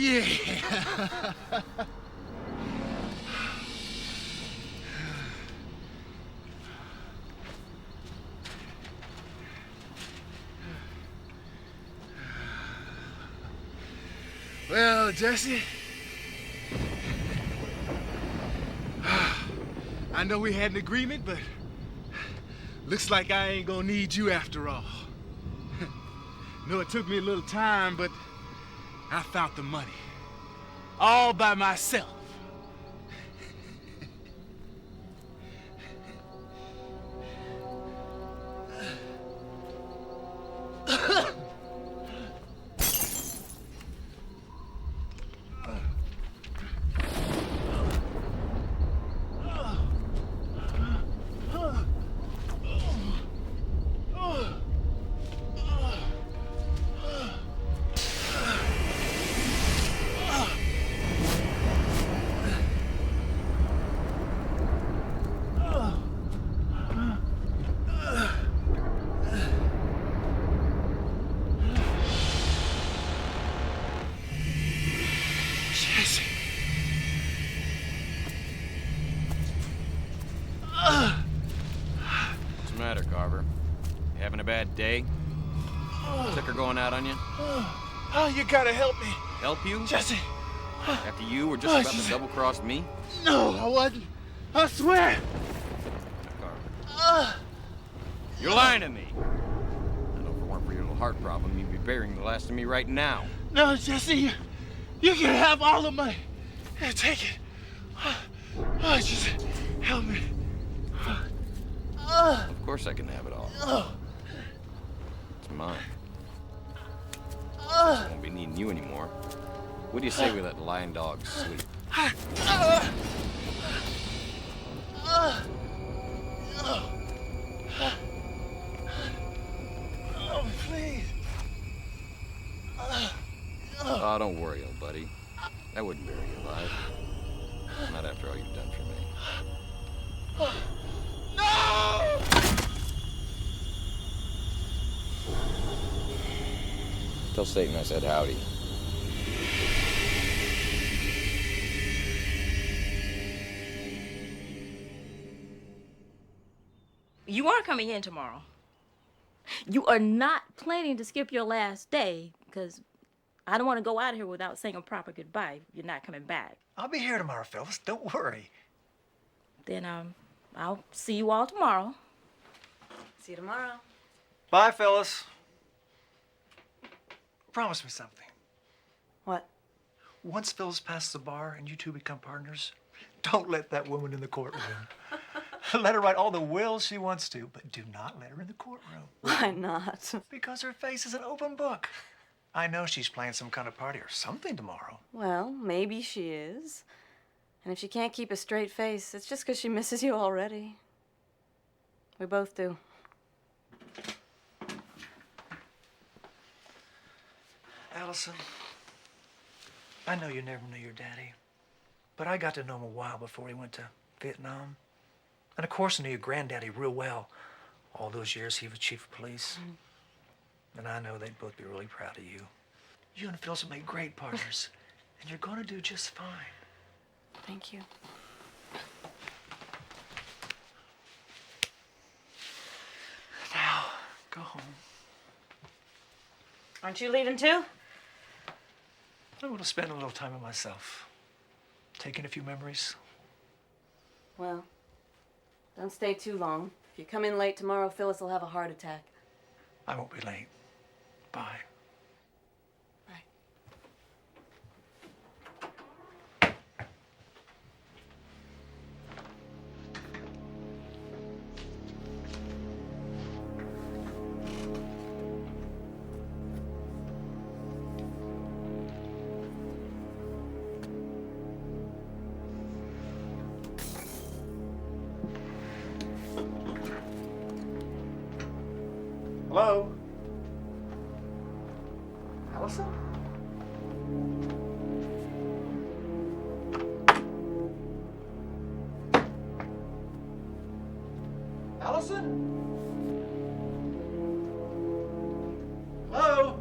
Yeah. Well, Jesse, I know we had an agreement, but looks like I ain't gonna need you after all. No, it took me a little time, but I found the money. All by myself. What's the matter, Carver? You having a bad day? Liquor going out on you? Oh, you gotta help me. Help you? Jesse. After you were just about to double-cross me? No, I wasn't. I swear. Carver. You're lying to me. I know if it weren't for your little heart problem, you'd be burying the last of me right now. No, Jesse, you can have all the money. Here, take it. Oh, just help me. Of course I can have it all. It's mine. I won't be needing you anymore. What do you say we let lying dogs sleep? Oh, please. Oh, don't worry, old buddy. I wouldn't bury you alive. Not after all you've done for me. No! Tell Satan I said howdy. You are coming in tomorrow. You are not planning to skip your last day, because I don't want to go out of here without saying a proper goodbye if you're not coming back. I'll be here tomorrow, Phyllis. Don't worry. Then, I'll see you all tomorrow. See you tomorrow. Bye, Phyllis. Promise me something. What? Once Phyllis passes the bar and you two become partners, don't let that woman in the courtroom. Let her write all the wills she wants to, but do not let her in the courtroom. Why not? Because her face is an open book. I know she's planning some kind of party or something tomorrow. Well, maybe she is. And if she can't keep a straight face, it's just because she misses you already. We both do. Allison, I know you never knew your daddy, but I got to know him a while before he went to Vietnam. And of course I knew your granddaddy real well. All those years he was chief of police. And I know they'd both be really proud of you. You and Phyllis will make great partners, and you're gonna do just fine. Thank you. Now, go home. Aren't you leaving too? I want to spend a little time with myself. Taking a few memories. Well, don't stay too long. If you come in late tomorrow, Phyllis will have a heart attack. I won't be late. Bye. Bye. Hello? Allison? Allison? Hello?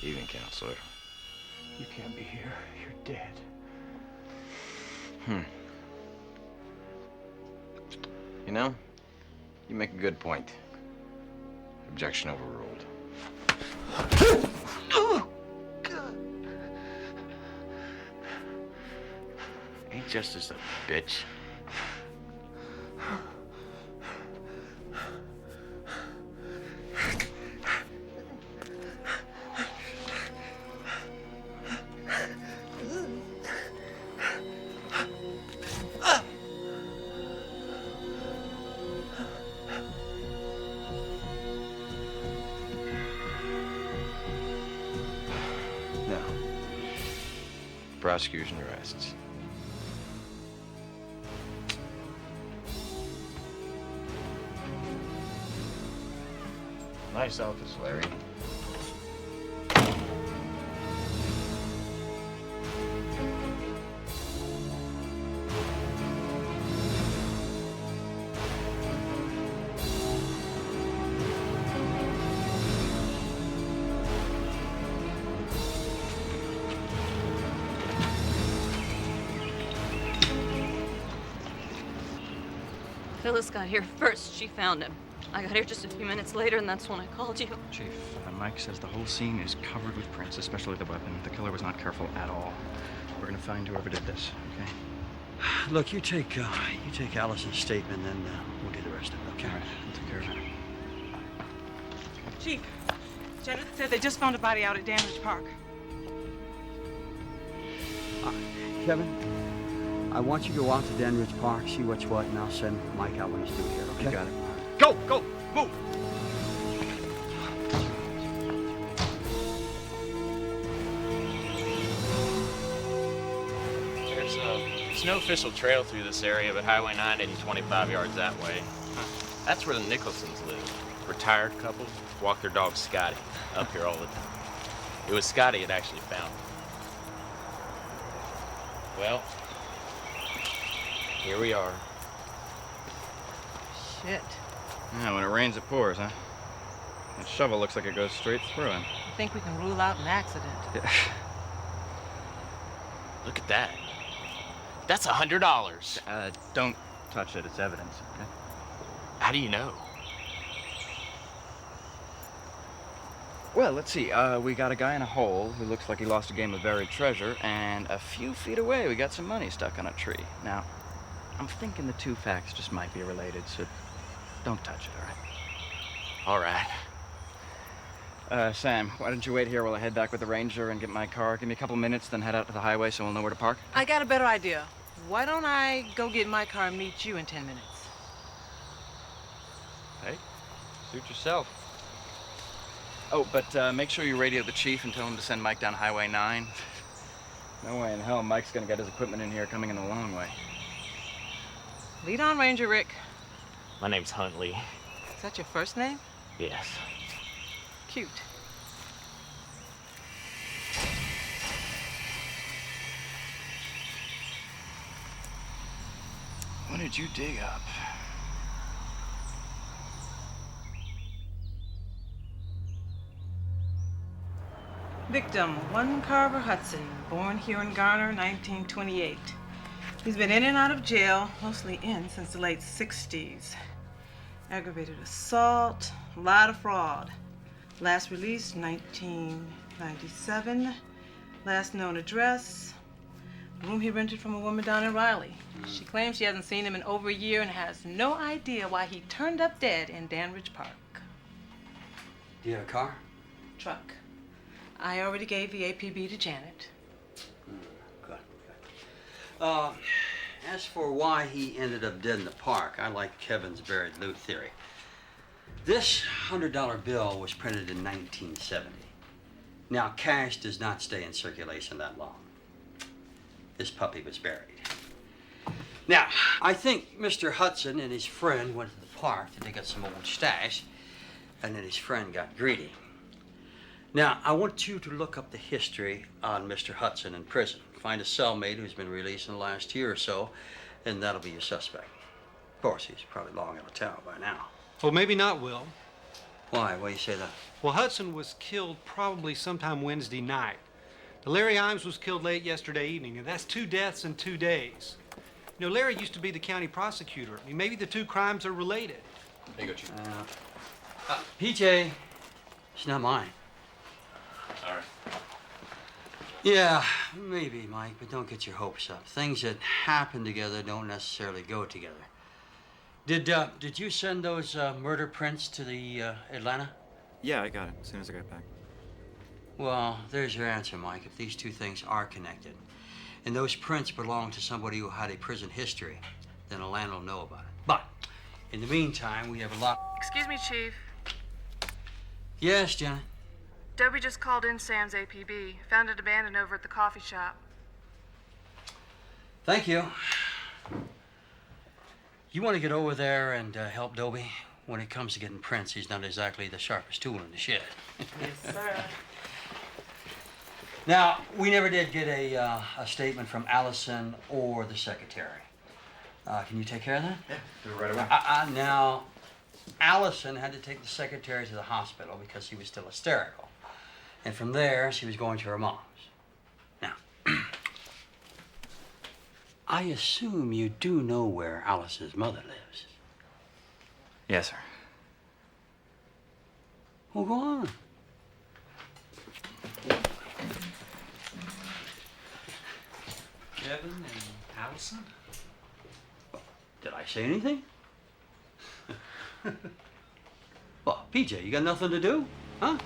Evening, Counselor. You can't be here. You're dead. You know, you make a good point. Objection overruled. Ain't justice a bitch? No. Prosecution rests. Nice office, Larry. Phyllis got here first. She found him. I got here just a few minutes later, and that's when I called you. Chief, Mike says the whole scene is covered with prints, especially the weapon. The killer was not careful at all. We're gonna find whoever did this, okay? Look, you take Allison's statement, then we'll do the rest of it, okay? All right, I'll take care of it. Chief, Janet said they just found a body out at Danridge Park. Kevin, I want you to go out to Danridge Park, see what's what, and I'll send Mike out when he's through here, okay? You got it. Go, go, move. There's no official trail through this area, but Highway 9 isn't 25 yards that way. That's where the Nicholsons live. Retired couple, walk their dog Scotty up here all the time. It was Scotty that actually found him. Well, here we are. Shit. Yeah, when it rains, it pours, huh? That shovel looks like it goes straight through him. I think we can rule out an accident. Look at that. That's $100. Don't touch it. It's evidence, okay? How do you know? Well, let's see. We got a guy in a hole who looks like he lost a game of buried treasure, and a few feet away, we got some money stuck on a tree. Now, I'm thinking the two facts just might be related, so don't touch it, all right? All right. Sam, why don't you wait here while I head back with the ranger and get my car? Give me a couple minutes, then head out to the highway so we'll know where to park. I got a better idea. Why don't I go get my car and meet you in 10 minutes? Hey, suit yourself. Oh, but make sure you radio the chief and tell him to send Mike down Highway 9. No way in hell Mike's gonna get his equipment in here coming in the long way. Lead on, Ranger Rick. My name's Huntley. Is that your first name? Yes. Cute. What did you dig up? Victim, one Carver Hudson, born here in Garner, 1928. He's been in and out of jail, mostly in since the late 60s. Aggravated assault, a lot of fraud. Last released 1997. Last known address, a room he rented from a woman down in Riley. She claims she hasn't seen him in over a year and has no idea why he turned up dead in Danridge Park. Do you have a car? Truck. I already gave the APB to Janet. Good. As for why he ended up dead in the park, I like Kevin's buried loot theory. This $100 bill was printed in 1970. Now, cash does not stay in circulation that long. This puppy was buried. Now, I think Mr. Hudson and his friend went to the park to dig up some old stash, and then his friend got greedy. Now, I want you to look up the history on Mr. Hudson in prison. Find a cellmate who's been released in the last year or so, and that'll be your suspect. Of course, he's probably long out of town by now. Well, maybe not, Will. Why? Why do you say that? Well, Hudson was killed probably sometime Wednesday night. Larry Imes was killed late yesterday evening, and that's 2 deaths in 2 days. You know, Larry used to be the county prosecutor. I mean, maybe the 2 crimes are related. Here you go, Chief. PJ, it's not mine. All right. Yeah, maybe, Mike, but don't get your hopes up. Things that happen together don't necessarily go together. Did you send those murder prints to the Atlanta? Yeah, I got it as soon as I got back. Well, there's your answer, Mike. If these 2 things are connected, and those prints belong to somebody who had a prison history, then Atlanta will know about it. But in the meantime, we have a lot. Excuse me, Chief. Yes, Janet. Dobie just called in Sam's APB. Found it abandoned over at the coffee shop. Thank you. You want to get over there and help Dobie? When it comes to getting prints, he's not exactly the sharpest tool in the shed. Yes, sir. Now, we never did get a statement from Allison or the secretary. Can you take care of that? Yeah, do it right away. Now, Allison had to take the secretary to the hospital because he was still hysterical. And from there, she was going to her mom's. Now, I assume you do know where Alice's mother lives. Yes, sir. Well, go on. Kevin and Allison? Did I say anything? Well, PJ, you got nothing to do? Huh?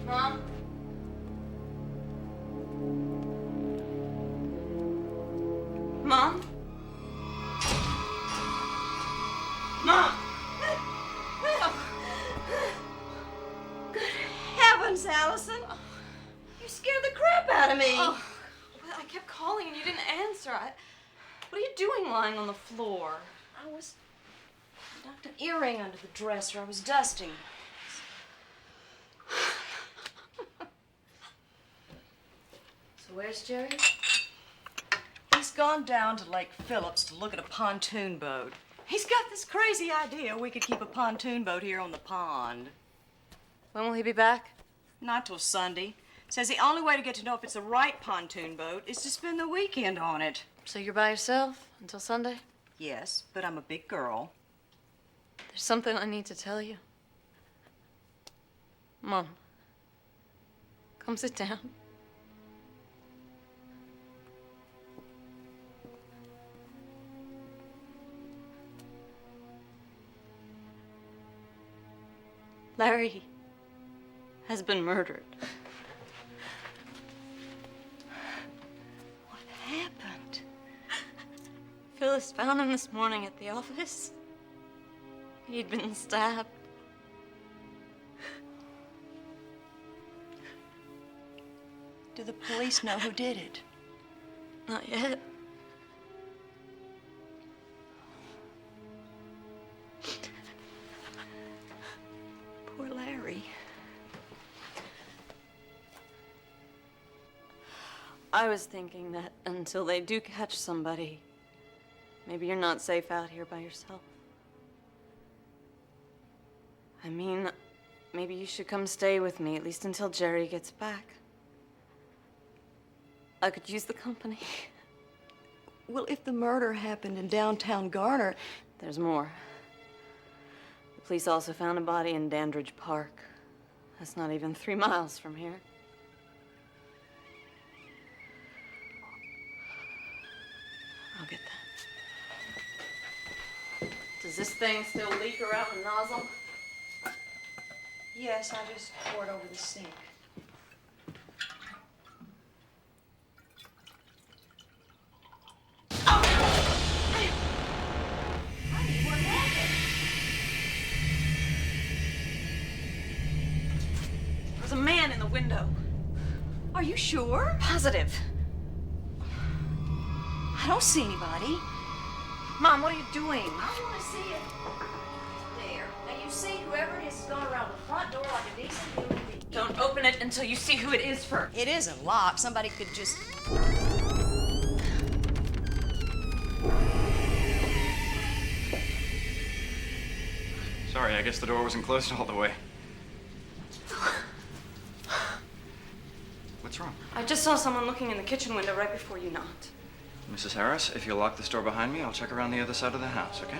Mom? Mom? Mom? Mom! Good heavens, Allison! You scared the crap out of me. Oh, well, I kept calling and you didn't answer. What are you doing lying on the floor? I knocked an earring under the dresser. I was dusting. So where's Jerry? He's gone down to Lake Phillips to look at a pontoon boat. He's got this crazy idea we could keep a pontoon boat here on the pond. When will he be back? Not till Sunday. Says the only way to get to know if it's the right pontoon boat is to spend the weekend on it. So you're by yourself until Sunday? Yes, but I'm a big girl. There's something I need to tell you. Mom, come sit down. Larry has been murdered. What happened? Phyllis found him this morning at the office. He'd been stabbed. Do the police know who did it? Not yet. Poor Larry. I was thinking that until they do catch somebody, maybe you're not safe out here by yourself. I mean, maybe you should come stay with me, at least until Jerry gets back. I could use the company. Well, if the murder happened in downtown Garner... There's more. The police also found a body in Dandridge Park. That's not even 3 miles from here. I'll get that. Does this thing still leak around the nozzle? Yes, I just poured over the sink. sure? Positive. I don't see anybody. Mom, what are you doing? I want to see it. There. Now you see whoever it is gone around the front door like a decent human being. Don't open it until you see who it is first. It isn't locked. Somebody could just... Sorry, I guess the door wasn't closed all the way. What's wrong? I just saw someone looking in the kitchen window right before you knocked. Mrs. Harris, if you'll lock this door behind me, I'll check around the other side of the house, okay?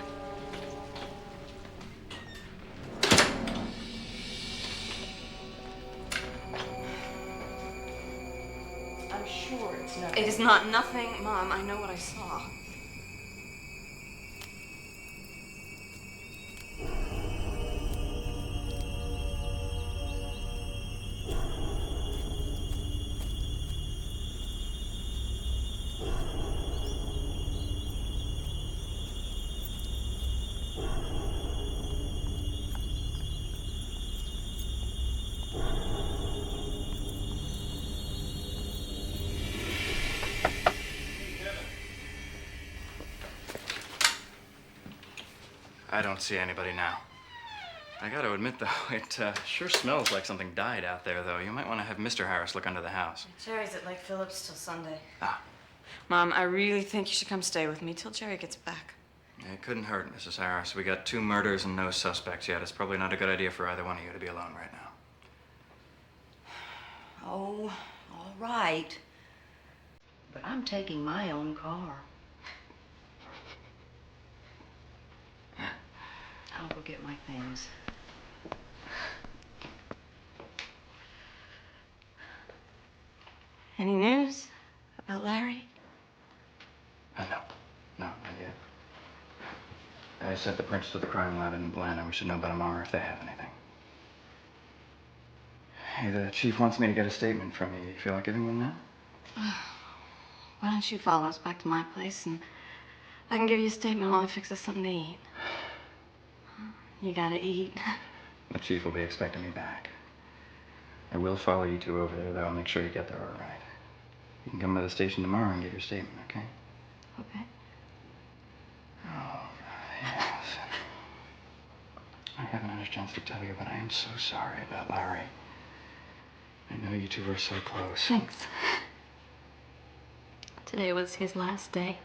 I'm sure it's nothing. It is not nothing, Mom. I know what I saw. I don't see anybody now. I gotta admit, though, it sure smells like something died out there, though. You might want to have Mr. Harris look under the house. Jerry's at Lake Phillips till Sunday. Ah. Mom, I really think you should come stay with me till Jerry gets back. It couldn't hurt, Mrs. Harris. We got 2 murders and no suspects yet. It's probably not a good idea for either one of you to be alone right now. Oh, all right. But I'm taking my own car. I'll go get my things. Any news about Larry? No, not yet. I sent the prints to the crime lab in Atlanta. We should know by tomorrow if they have anything. Hey, the chief wants me to get a statement from you. You feel like giving one now? Why don't you follow us back to my place and I can give you a statement while I fix us something to eat. You gotta eat. The chief will be expecting me back. I will follow you 2 over there, though. I'll make sure you get there all right. You can come to the station tomorrow and get your statement, okay? Okay. Oh, yes. I haven't had a chance to tell you, but I am so sorry about Larry. I know you 2 were so close. Thanks. Today was his last day.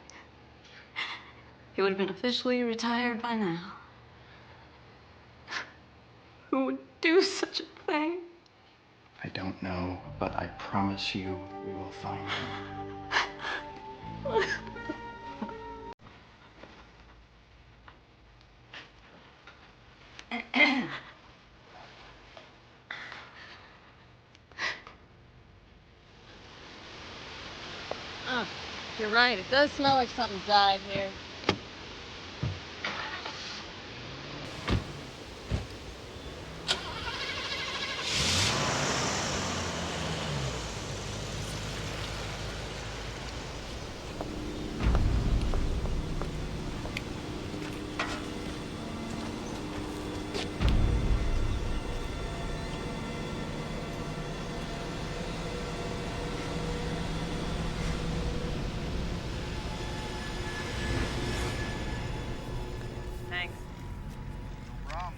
He would have been officially retired by now. Who would do such a thing? I don't know, but I promise you we will find him. Oh, you're right. It does smell like something died here. Thanks. No problem.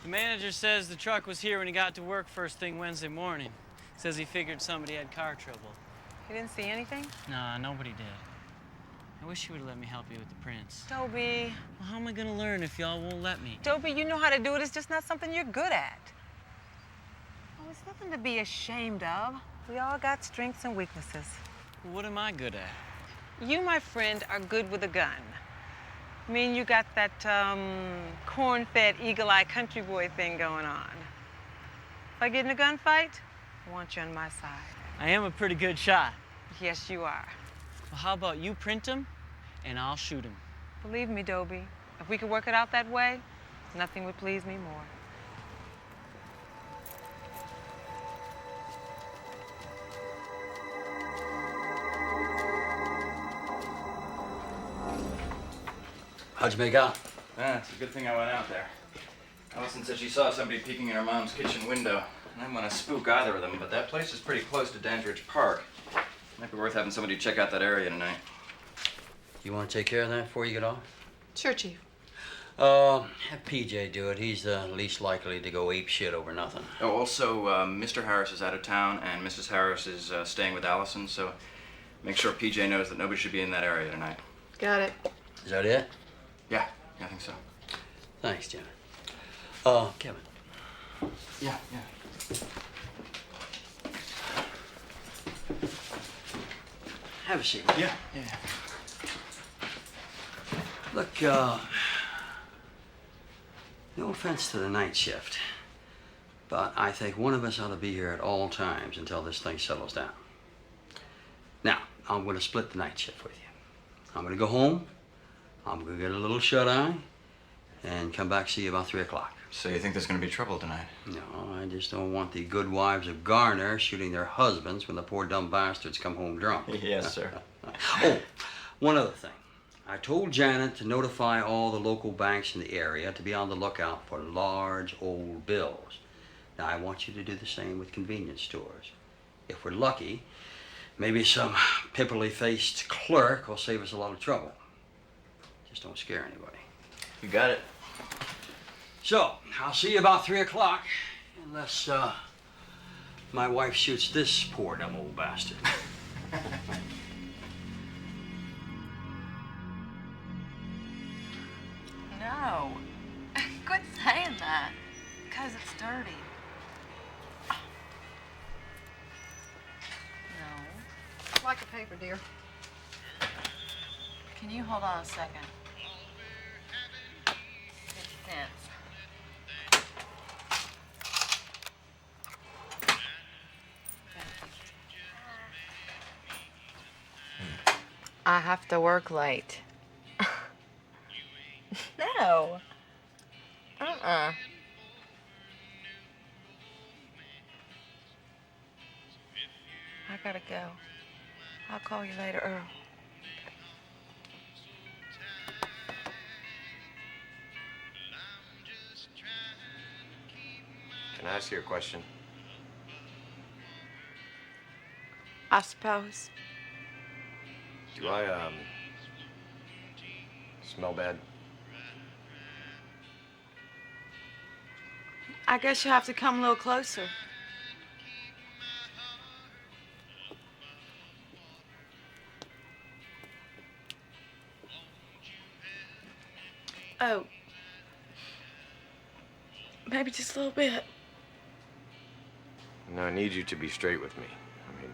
The manager says the truck was here when he got to work first thing Wednesday morning. Says he figured somebody had car trouble. You didn't see anything? Nah, nobody did. I wish you would have let me help you with the prints. Toby. Well, how am I gonna learn if y'all won't let me? Toby, you know how to do it. It's just not something you're good at. Oh, it's nothing to be ashamed of. We all got strengths and weaknesses. What am I good at? You, my friend, are good with a gun. I mean, you got that corn-fed, eagle-eye country boy thing going on. If I get in a gunfight, I want you on my side. I am a pretty good shot. Yes, you are. Well, how about you print them, and I'll shoot them. Believe me, Dobie, if we could work it out that way, nothing would please me more. How'd you make out? Ah, it's a good thing I went out there. Allison said she saw somebody peeking in her mom's kitchen window. I didn't want to spook either of them, but that place is pretty close to Dandridge Park. Might be worth having somebody check out that area tonight. You want to take care of that before you get off? Sure, Chief. Have PJ do it. He's the least likely to go ape shit over nothing. Oh, also, Mr. Harris is out of town, and Mrs. Harris is staying with Allison, so make sure PJ knows that nobody should be in that area tonight. Got it. Is that it? Yeah, I think so. Thanks, Jimmy. Kevin. Yeah. Have a seat. Yeah. Look, no offense to the night shift, but I think one of us ought to be here at all times until this thing settles down. Now, I'm going to split the night shift with you. I'm going to go home, I'm going to get a little shut-eye, and come back see you about 3 o'clock. So you think there's going to be trouble tonight? No, I just don't want the good wives of Garner shooting their husbands when the poor dumb bastards come home drunk. Yes, sir. Oh, one other thing. I told Janet to notify all the local banks in the area to be on the lookout for large old bills. Now, I want you to do the same with convenience stores. If we're lucky, maybe some pimply-faced clerk will save us a lot of trouble. Just don't scare anybody. You got it. So, I'll see you about 3 o'clock, unless, my wife shoots this poor dumb old bastard. No. Quit saying that. Because it's dirty. No. Like a paper, dear. Can you hold on a second? 50 cents. I have to work late. No. I gotta go. I'll call you later, Earl. Can I ask you a question? I suppose. Do I, smell bad? I guess you'll have to come a little closer. Oh. Maybe just a little bit. No, I need you to be straight with me. I mean,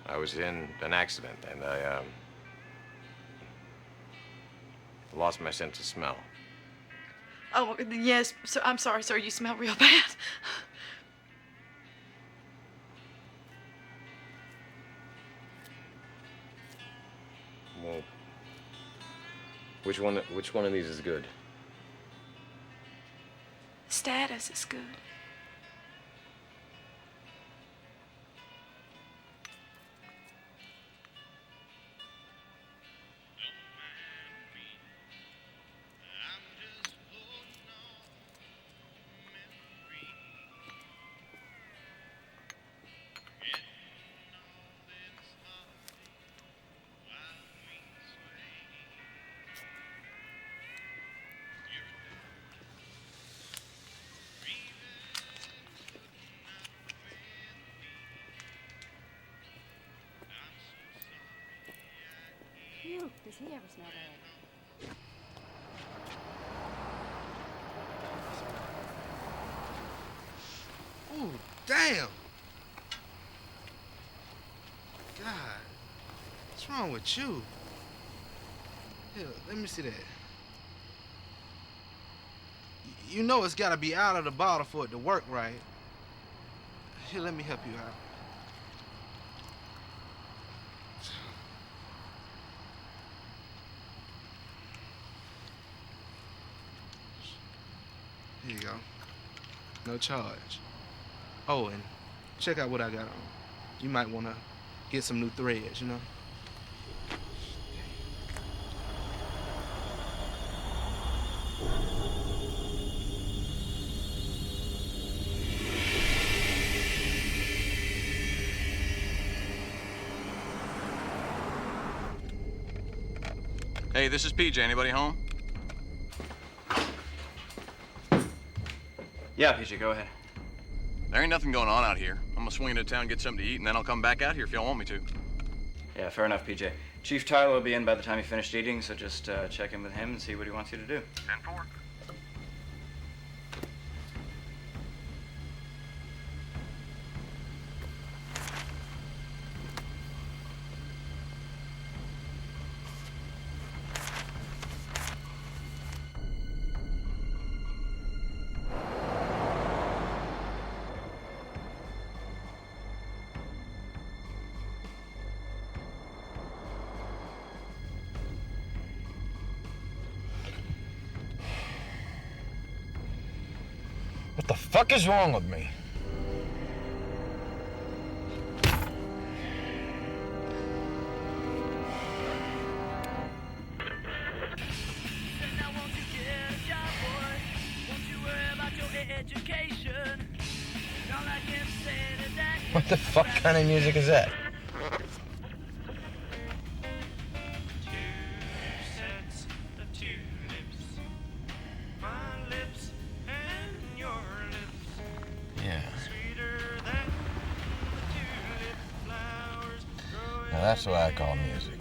I was in an accident and I, lost my sense of smell. Oh, yes. Sir, I'm sorry, sir. You smell real bad. Well, which one of these is good? Status is good. Phew, does he ever smell bad? Ooh, damn. God, what's wrong with you? Here, let me see that. You know it's gotta be out of the bottle for it to work right. Here, let me help you out. Here you go. No charge. Oh, and check out what I got on. You might want to get some new threads, you know? Hey, this is PJ. Anybody home? Yeah, PJ, go ahead. There ain't nothing going on out here. I'm gonna swing into town, get something to eat, and then I'll come back out here if y'all want me to. Yeah, fair enough, PJ. Chief Tyler will be in by the time you finished eating, so just check in with him and see what he wants you to do. 10-4. What the fuck is wrong with me? What the fuck kind of music is that? Yeah. Now that's what I call music.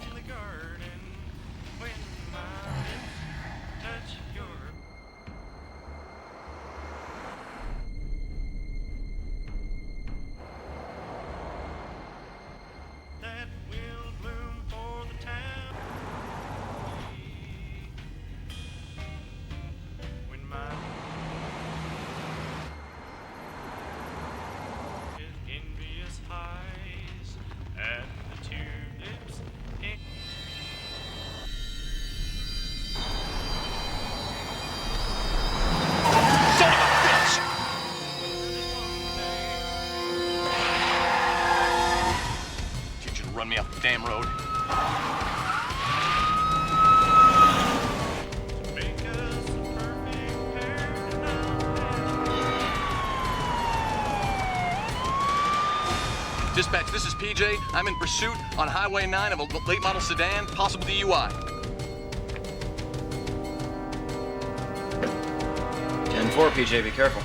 Run me off the damn road. Dispatch, this is PJ. I'm in pursuit on Highway 9 of a late model sedan, possible DUI. 10-4, PJ, be careful.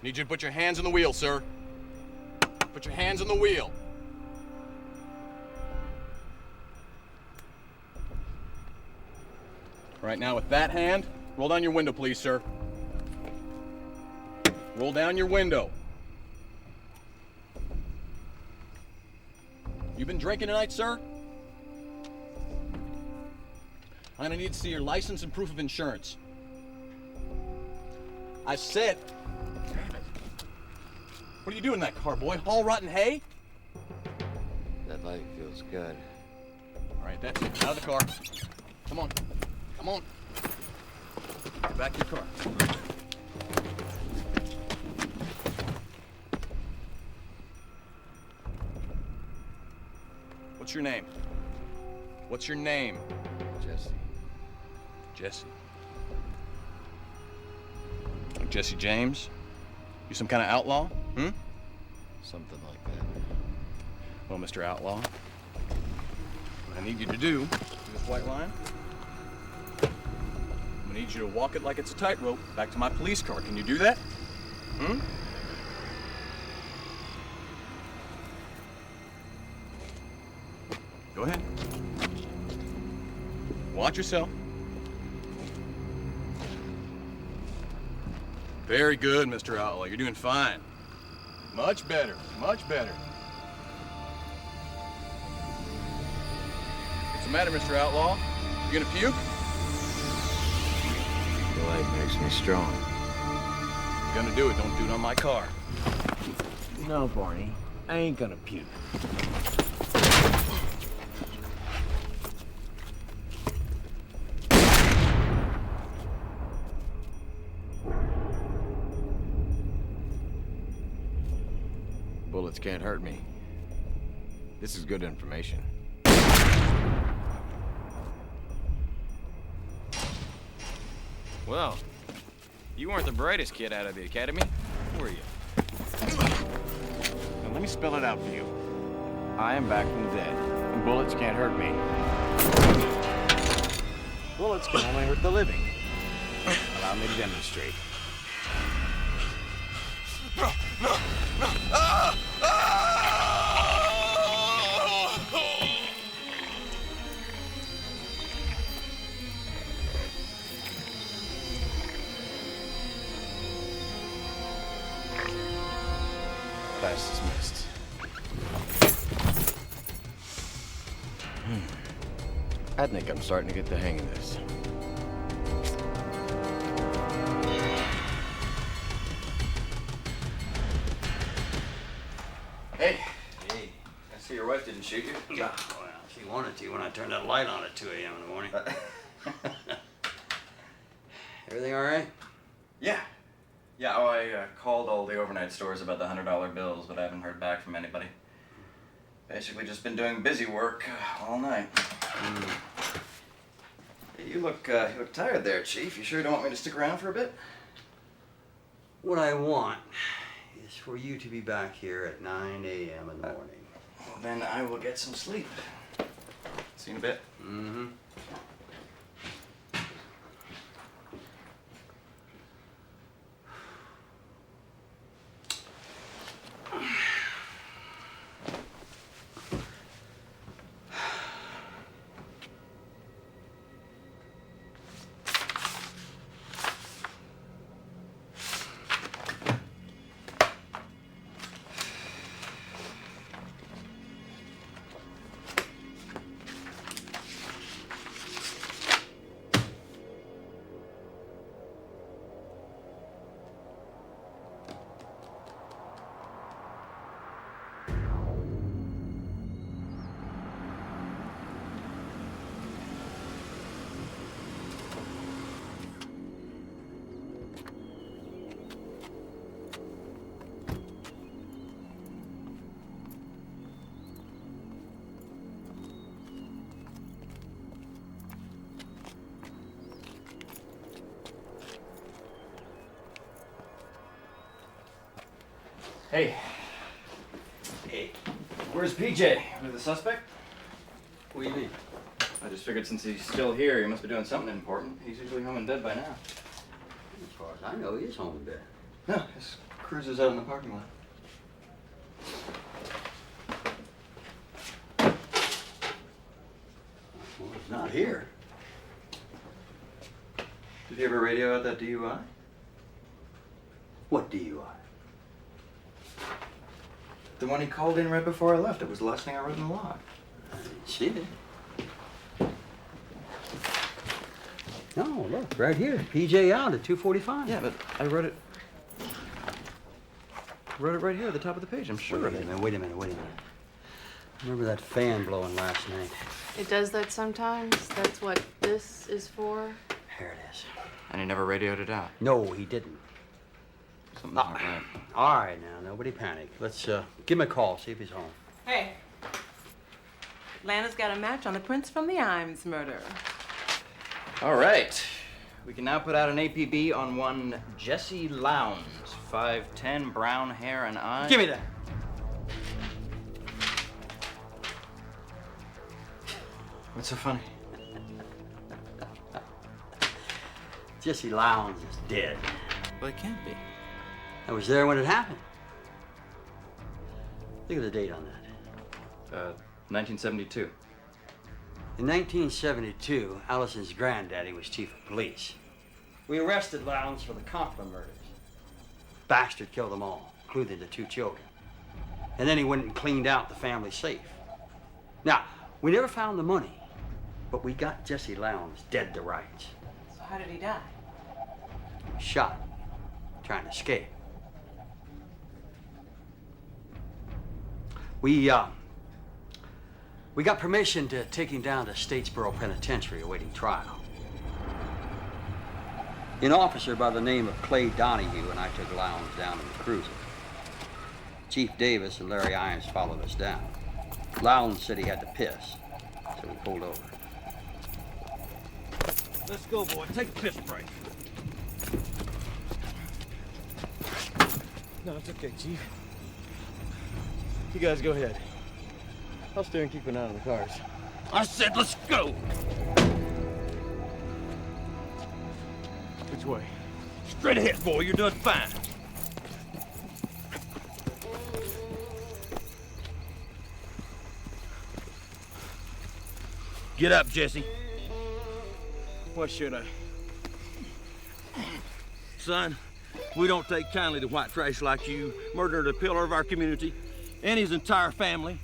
Need you to put your hands on the wheel, sir. Put your hands on the wheel. Right now, with that hand, roll down your window, please, sir. Roll down your window. You been drinking tonight, sir? I'm gonna need to see your license and proof of insurance. I said... Damn it. What are you doing in that car, boy? Haul rotten hay? That light feels good. All right, that's it. Out of the car. Come on. Come on. Get back to your car. What's your name? What's your name? Jesse. Jesse. Like Jesse James? You some kind of outlaw? Hmm? Something like that. Well, Mr. Outlaw, what I need you to do, see this white line? I'm gonna need you to walk it like it's a tightrope back to my police car. Can you do that? Hmm? Go ahead. Watch yourself. Very good, Mr. Outlaw. You're doing fine. Much better, much better. What's the matter, Mr. Outlaw? You gonna puke? The light makes me strong. If you're gonna do it, don't do it on my car. No, Barney. I ain't gonna puke. Bullets can't hurt me. This is good information. Well, you weren't the brightest kid out of the academy, were you? Now let me spell it out for you. I am back from the dead, and bullets can't hurt me. Bullets can only hurt the living. Allow me to demonstrate. No, no, no. Ah! Ah! Class dismissed. I think I'm starting to get the hang of this. Hey. Hey. I see your wife didn't shoot you. Yeah, well, she wanted to when I turned that light on at 2 a.m. in the morning. Everything all right? Yeah. Yeah, oh, I called all the overnight stores about the $100 bills, but I haven't heard back from anybody. Basically just been doing busy work all night. Hey, you look tired there, Chief. You sure don't want me to stick around for a bit? What I want is for you to be back here at 9 a.m. in the morning. Well, then I will get some sleep. See you in a bit. Mm-hmm. Hey. Hey. Where's PJ? With the suspect? What do you mean? I just figured since he's still here, he must be doing something important. He's usually home in bed by now. As far as I know, he is home in bed. No, his cruiser's out in the parking lot. Well, he's not here. Did he ever radio out that DUI? What DUI? The one he called in right before I left. It was the last thing I wrote in the log. I didn't see it. No, look, right here. PJ out at 2:45. Yeah, but I wrote it right here at the top of the page, I'm sure. Wait a minute. Remember that fan blowing last night? It does that sometimes? That's what this is for? Here it is. And he never radioed it out. No, he didn't. Something's not right. All right, now, nobody panic. Let's give him a call, see if he's home. Hey. Lana's got a match on the prints from the Imes murder. All right. We can now put out an APB on one Jesse Lowndes. 5'10", brown hair and eyes. Give me that. What's so funny? Jesse Lowndes is dead. Well, it can't be. I was there when it happened. Look at the date on that. 1972. In 1972, Allison's granddaddy was chief of police. We arrested Lowndes for the Conklin murders. bastard killed them all, including the 2 children. And then he went and cleaned out the family safe. Now, we never found the money, but we got Jesse Lowndes dead to rights. So how did he die? He was shot, trying to escape. We got permission to take him down to Statesboro Penitentiary awaiting trial. An officer by the name of Clay Donahue and I took Lowndes down in the cruiser. Chief Davis and Larry Irons followed us down. Lowndes said he had to piss, so we pulled over. Let's go, boy. Take a piss break. No, it's okay, Chief. You guys go ahead. I'll steer and keep an eye on the cars. I said let's go! Which way? Straight ahead, boy. You're doing fine. Get up, Jesse. What should I? Son, we don't take kindly to white trash like you, murdering a pillar of our community and his entire family.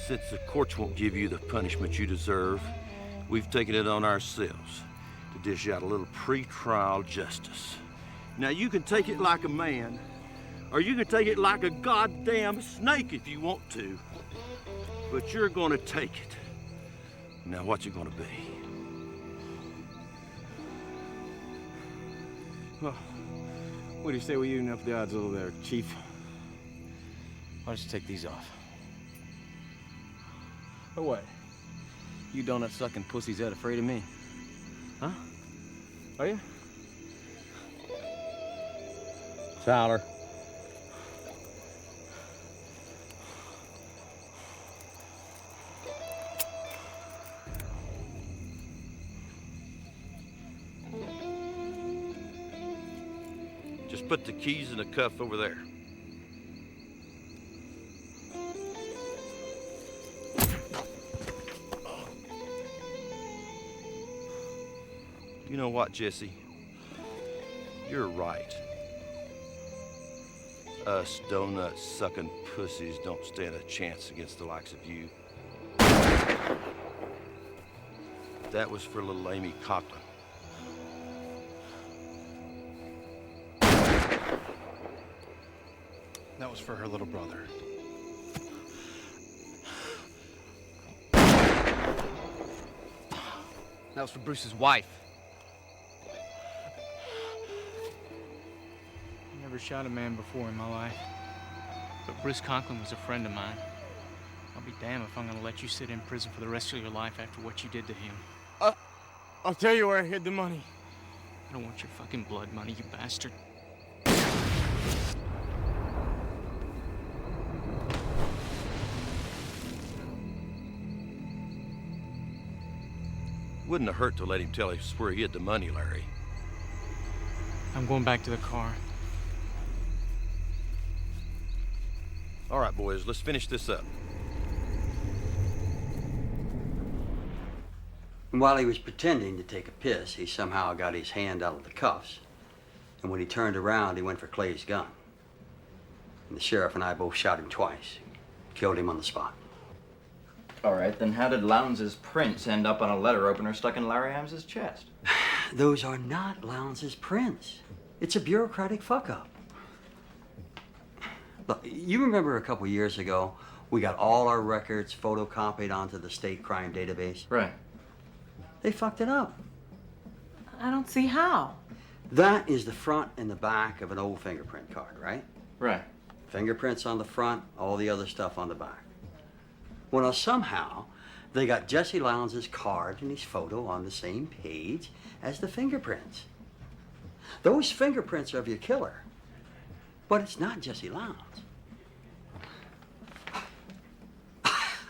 Since the courts won't give you the punishment you deserve, we've taken it on ourselves to dish out a little pre-trial justice. Now, you can take it like a man, or you can take it like a goddamn snake if you want to, but you're gonna take it. Now, what's it gonna be? Well, what do you say we even up the odds over there, Chief? Why don't you take these off? Or what? You donut-sucking pussies that afraid of me? Huh? Are you? Tyler. Just put the keys in the cuff over there. You know what, Jesse? You're right. Us donut-sucking pussies don't stand a chance against the likes of you. That was for little Amy Conklin. That was for her little brother. That was for Bruce's wife. I never shot a man before in my life, but Bruce Conklin was a friend of mine. I'll be damned if I'm gonna let you sit in prison for the rest of your life after what you did to him. I'll tell you where I hid the money. I don't want your fucking blood money, you bastard. Wouldn't have hurt to let him tell us where he hid the money, Larry. I'm going back to the car. All right, boys, let's finish this up. And while he was pretending to take a piss, he somehow got his hand out of the cuffs. And when he turned around, he went for Clay's gun. And the sheriff and I both shot him twice. Killed him on the spot. All right, then how did Lowndes' prints end up on a letter opener stuck in Larry Hams's chest? Those are not Lowndes' prints. It's a bureaucratic fuck-up. Look, you remember a couple years ago, we got all our records photocopied onto the state crime database? Right. They fucked it up. I don't see how. That is the front and the back of an old fingerprint card, right? Right. Fingerprints on the front, all the other stuff on the back. Well, now somehow, they got Jesse Lowndes' card and his photo on the same page as the fingerprints. Those fingerprints are of your killer, but it's not Jesse Lowndes.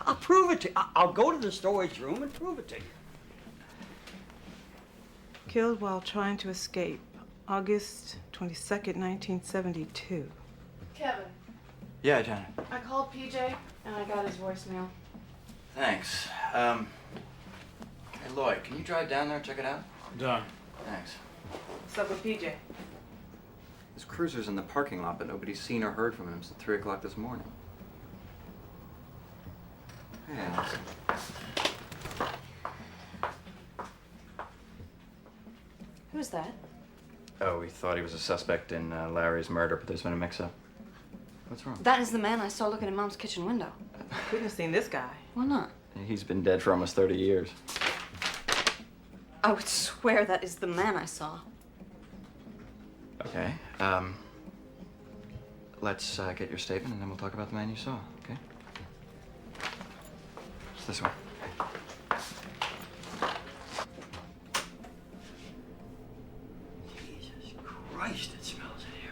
I'll prove it to you. I'll go to the storage room and prove it to you. Killed while trying to escape, August 22nd, 1972. Kevin, Yeah, Janet. I called PJ and I got his voicemail. Thanks. Hey, Lloyd, can you drive down there and check it out? Done. Thanks. What's up with PJ? His cruiser's in the parking lot, but nobody's seen or heard from him since 3 o'clock this morning. Hey, Allison. Who's that? Oh, we thought he was a suspect in Larry's murder, but there's been a mix-up. What's wrong? That is the man I saw looking in Mom's kitchen window. Couldn't have seen this guy. Why not? He's been dead for almost 30 years. I would swear that is the man I saw. Okay. Let's get your statement, and then we'll talk about the man you saw, okay? It's this one. Jesus Christ, it smells in here.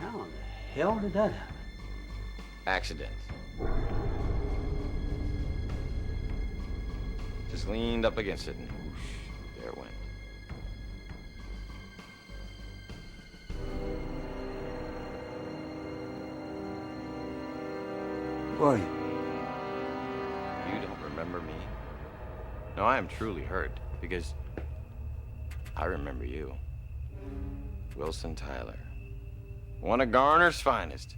How in the hell did that happen? Accident. Just leaned up against it and whoosh, there it went. Who are you? You don't remember me? No, I am truly hurt because I remember you. Wilson Tyler. One of Garner's finest.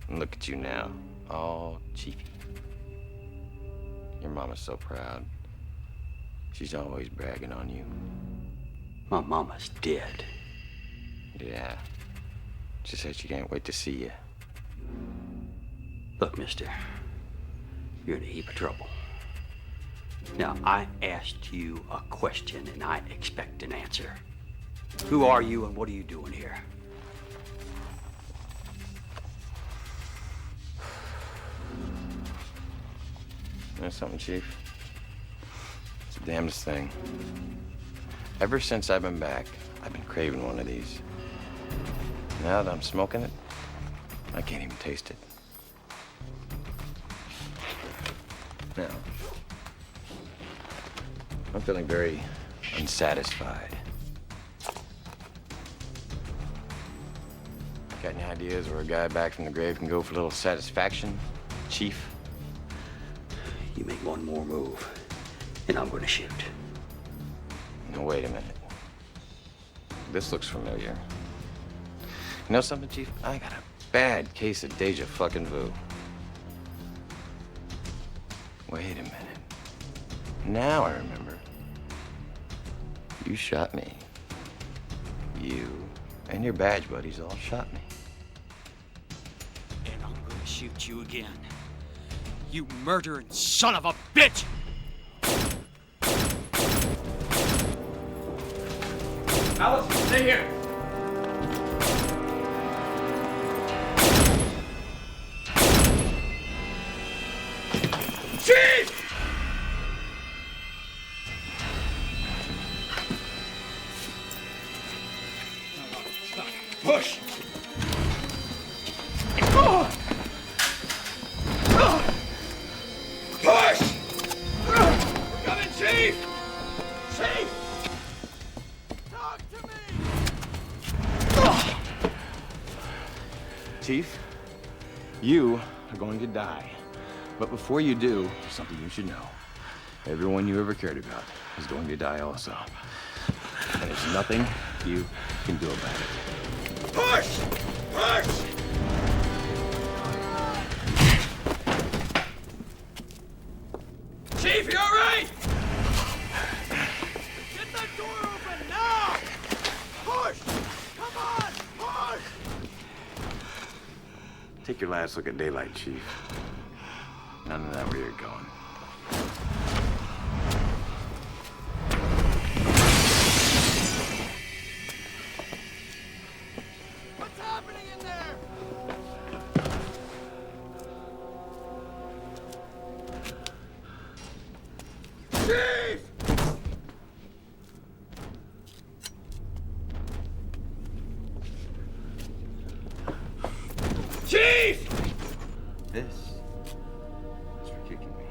And look at you now, all chiefy. Your mama's so proud. She's always bragging on you. My mama's dead. Yeah. She said she can't wait to see you. Look, mister, you're in a heap of trouble. Now, I asked you a question and I expect an answer. Who are you and what are you doing here? You know something, Chief? It's the damnedest thing. Ever since I've been back, I've been craving one of these. Now that I'm smoking it, I can't even taste it. Now, I'm feeling very unsatisfied. Got any ideas where a guy back from the grave can go for a little satisfaction, Chief? You make one more move, and I'm gonna shoot. Now, wait a minute. This looks familiar. You know something, Chief? I got a bad case of deja fucking vu. Wait a minute. Now I remember. You shot me. You and your badge buddies all shot me. And I'm gonna shoot you again. You murdering son of a bitch! Allison, stay here. Chief! Push! Push! We're coming, Chief! Chief! Talk to me! Chief, you are going to die. But before you do, something you should know. Everyone you ever cared about is going to die also. And there's nothing you can do about it. Push! Push! Chief, you all right? Get that door open now! Push! Come on, push! Take your last look at daylight, Chief. None of that where you're going. What's happening in there? Chief! Chief! This is for kicking me.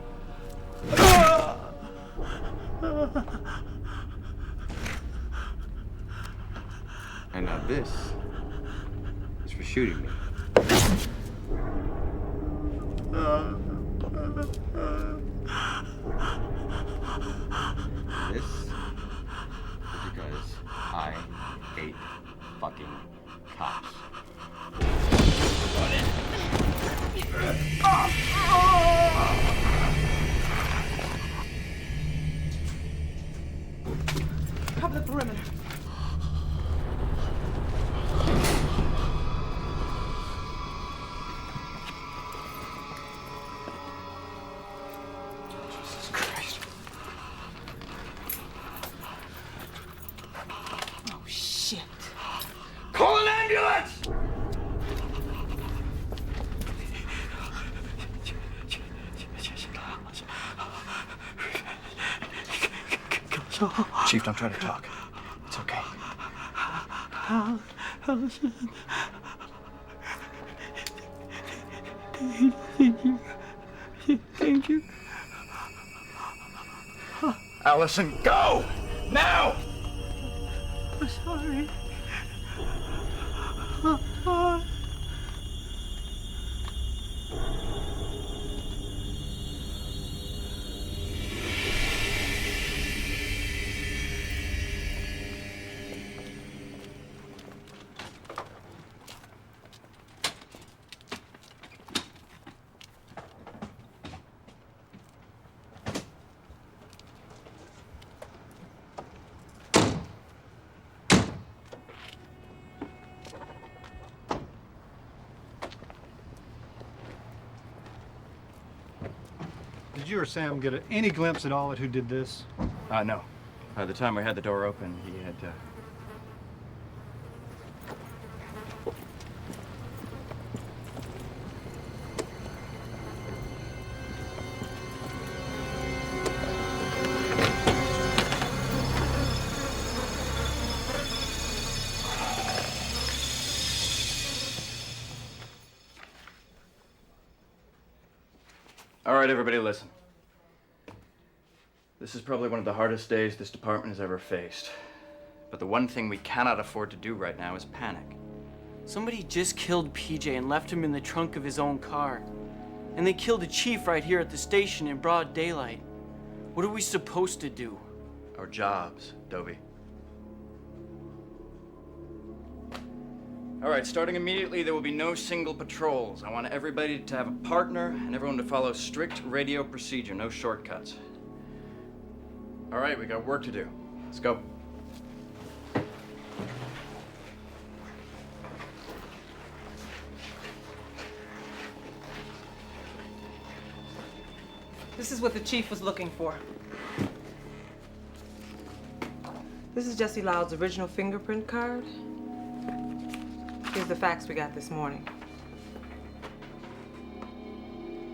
And now this is for shooting me. This is because I hate fucking cops. Cover the perimeter. Jesus Christ. Oh, shit. Call an ambulance! Chief, don't try to talk. It's okay. Thank you. Allison, go! Now! I'm sorry. Did you or Sam get any glimpse at all at who did this? No. By the time we had the door open, he had, All right, everybody, listen. This is probably one of the hardest days this department has ever faced. But the one thing we cannot afford to do right now is panic. Somebody just killed PJ and left him in the trunk of his own car. And they killed a chief right here at the station in broad daylight. What are we supposed to do? Our jobs, Dobie. All right, starting immediately, there will be no single patrols. I want everybody to have a partner and everyone to follow strict radio procedure, no shortcuts. All right, we got work to do. Let's go. This is what the chief was looking for. This is Jesse Loud's original fingerprint card. Here's the facts we got this morning.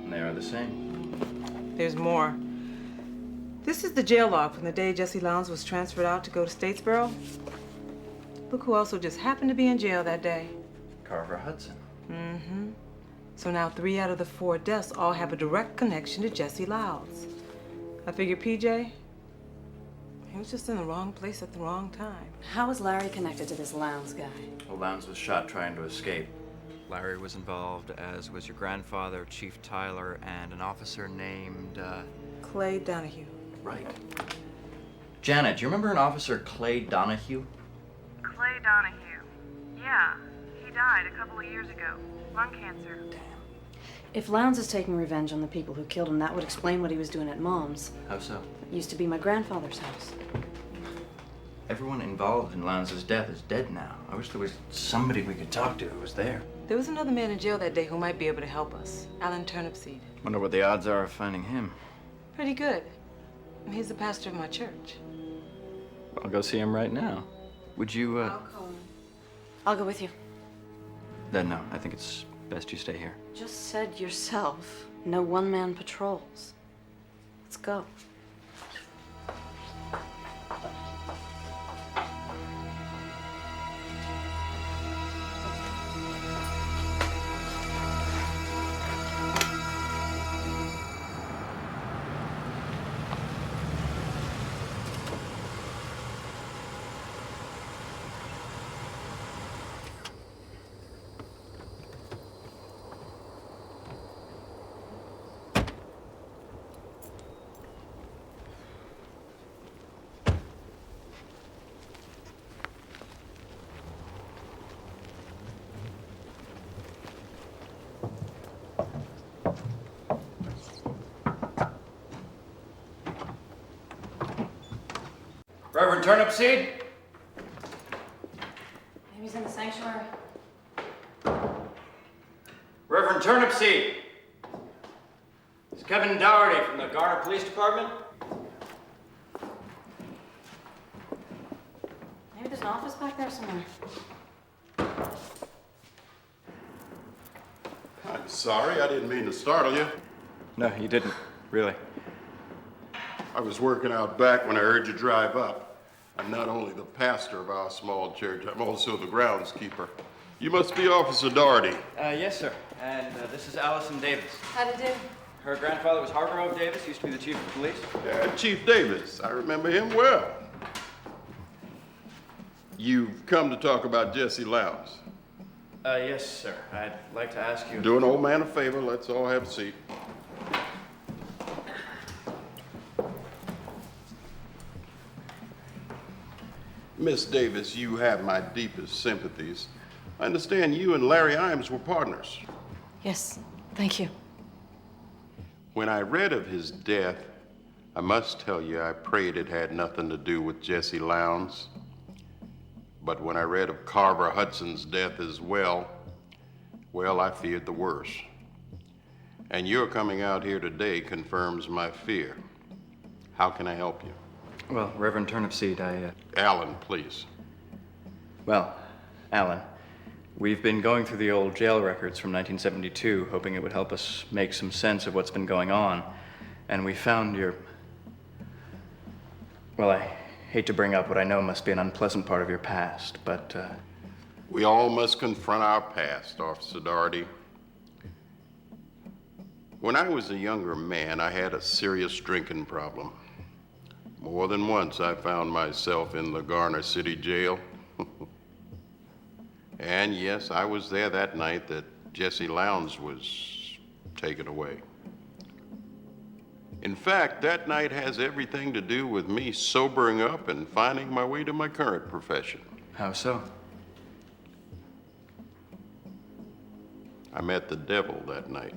And they are the same. There's more. This is the jail log from the day Jesse Lowndes was transferred out to go to Statesboro. Look who also just happened to be in jail that day. Carver Hudson. Mm-hmm. So now 3 out of the 4 deaths all have a direct connection to Jesse Lowndes. I figure PJ, he was just in the wrong place at the wrong time. How was Larry connected to this Lowndes guy? Well, Lowndes was shot trying to escape. Larry was involved, as was your grandfather, Chief Tyler, and an officer named, Clay Donahue. Right. Janet, do you remember an officer, Clay Donahue? Clay Donahue. Yeah, he died a couple of years ago. Lung cancer. If Lowndes is taking revenge on the people who killed him, that would explain what he was doing at Mom's. How so? It used to be my grandfather's house. Everyone involved in Lowndes' death is dead now. I wish there was somebody we could talk to who was there. There was another man in jail that day who might be able to help us. Alan Turnipseed. Wonder what the odds are of finding him. Pretty good. He's the pastor of my church. I'll go see him right now. Would you, I'll call him. I'll go with you. Then no, I think it's best you stay here. Just said yourself, no one-man patrols. Let's go. Reverend Turnipseed? Maybe he's in the sanctuary. Reverend Turnipseed! It's Kevin Dougherty from the Garner Police Department. Maybe there's an office back there somewhere. I'm sorry, I didn't mean to startle you. No, you didn't, really. I was working out back when I heard you drive up. I'm not only the pastor of our small church, I'm also the groundskeeper. You must be Officer Dougherty. Yes, sir. And this is Allison Davis. How'd it do? Her grandfather was Hargrove Davis, used to be the chief of police. Yeah, Chief Davis. I remember him well. You've come to talk about Jesse Lowndes. Yes, sir. I'd like to ask you... Do an old man a favor. Let's all have a seat. Miss Davis, you have my deepest sympathies. I understand you and Larry Imes were partners. Yes, thank you. When I read of his death, I must tell you I prayed it had nothing to do with Jesse Lowndes. But when I read of Carver Hudson's death as well, I feared the worst. And your coming out here today confirms my fear. How can I help you? Well, Reverend Turnipseed, Alan, please. Well, Alan, we've been going through the old jail records from 1972, hoping it would help us make some sense of what's been going on. And we found your... Well, I hate to bring up what I know must be an unpleasant part of your past, but, We all must confront our past, Officer Dougherty. When I was a younger man, I had a serious drinking problem. More than once, I found myself in the Garner City Jail. And yes, I was there that night that Jesse Lowndes was taken away. In fact, that night has everything to do with me sobering up and finding my way to my current profession. How so? I met the devil that night.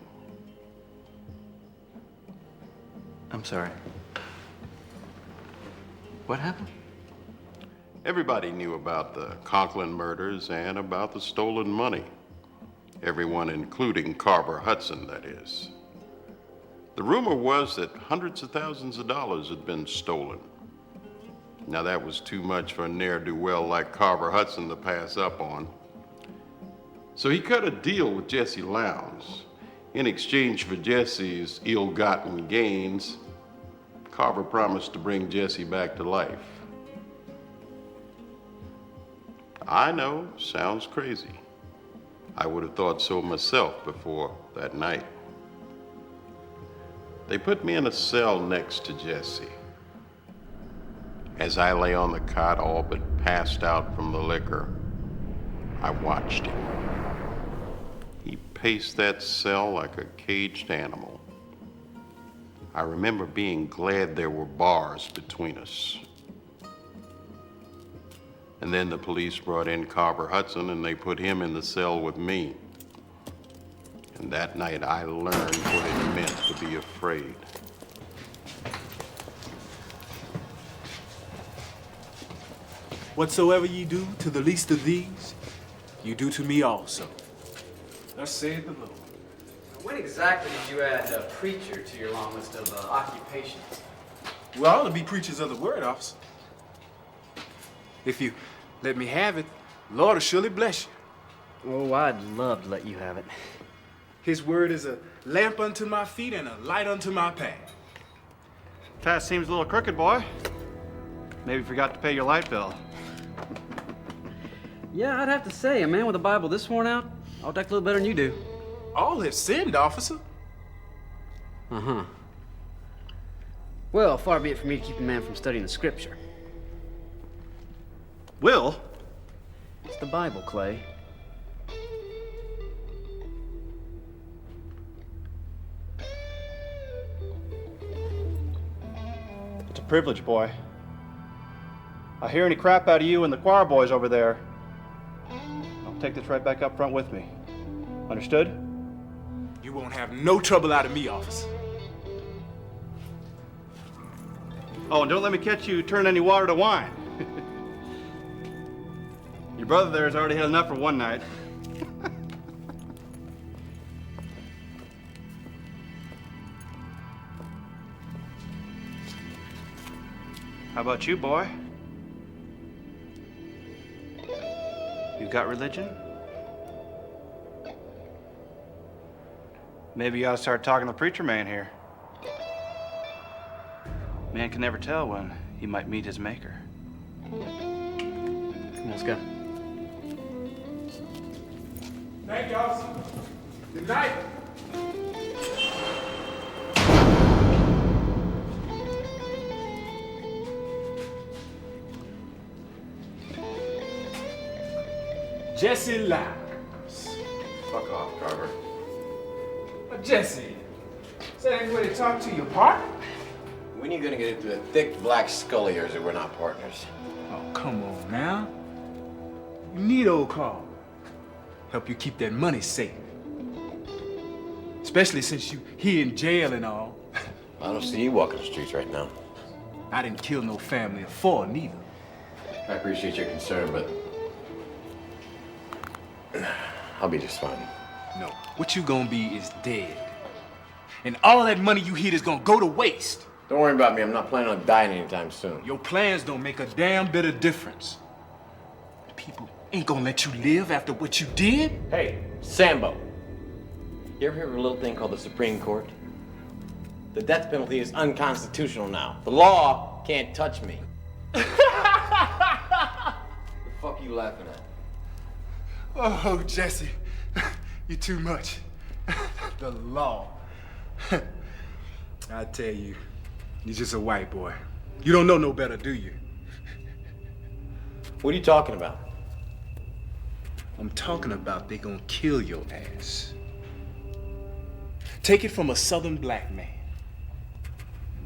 I'm sorry. What happened? Everybody knew about the Conklin murders and about the stolen money. Everyone, including Carver Hudson, that is. The rumor was that hundreds of thousands of dollars had been stolen. Now that was too much for a ne'er-do-well like Carver Hudson to pass up on. So he cut a deal with Jesse Lowndes. In exchange for Jesse's ill-gotten gains, Carver promised to bring Jesse back to life. I know, sounds crazy. I would have thought so myself before that night. They put me in a cell next to Jesse. As I lay on the cot, all but passed out from the liquor, I watched him. paced that cell like a caged animal. I remember being glad there were bars between us. And then the police brought in Carver Hudson and they put him in the cell with me. And that night I learned what it meant to be afraid. Whatsoever ye do to the least of these, you do to me also. Thus saith the Lord. When exactly did you add preacher to your long list of occupations? We ought to be preachers of the word, officer. If you let me have it, Lord will surely bless you. Oh, I'd love to let you have it. His word is a lamp unto my feet and a light unto my path. Path seems a little crooked, boy. Maybe forgot to pay your light bill. Yeah, I'd have to say, a man with a Bible this worn out, I'll deck a little better than you do. All have sinned, officer. Uh-huh. Well, far be it from me to keep a man from studying the scripture. Will? It's the Bible, Clay. It's a privilege, boy. I hear any crap out of you and the choir boys over there, I'll take this right back up front with me. Understood? You won't have no trouble out of me, officer. Oh, and don't let me catch you turn any water to wine. Your brother there has already had enough for one night. How about you, boy? You got religion? Maybe you ought to start talking to the preacher man here. Man can never tell when he might meet his maker. Come on, let's go. Thank you, officer. Good night. Jesse Lyons. Fuck off, Carver. Jesse, is that any way to talk to your partner? When are you gonna get into the thick black skull of yours that we're not partners? Oh, come on now. You need old Carl. Help you keep that money safe. Especially since you here in jail and all. I don't see you walking the streets right now. I didn't kill no family of four, neither. I appreciate your concern, but I'll be just fine. No, what you gonna be is dead. And all that money you hid is gonna go to waste. Don't worry about me. I'm not planning on dying anytime soon. Your plans don't make a damn bit of difference. People ain't gonna let you live after what you did. Hey, Sambo. You ever hear of a little thing called the Supreme Court? The death penalty is unconstitutional now. The law can't touch me. The fuck you laughing at? Oh, Jesse, you're too much. The law. I tell you, you're just a white boy. You don't know no better, do you? What are you talking about? I'm talking about they gonna kill your ass. Take it from a southern black man.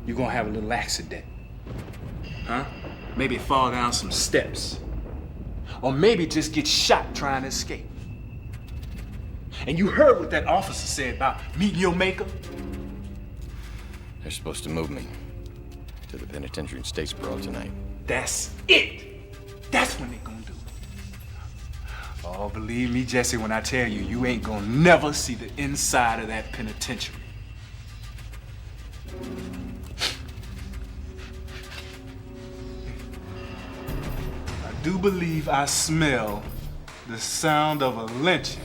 You're gonna have a little accident. Huh? Maybe fall down some steps. Or maybe just get shot trying to escape. And you heard what that officer said about meeting your maker? They're supposed to move me to the penitentiary in Statesboro tonight. That's it. That's when they gonna do it. Oh, believe me, Jesse, when I tell you, you ain't gonna never see the inside of that penitentiary. I do believe I smell the sound of a lynching.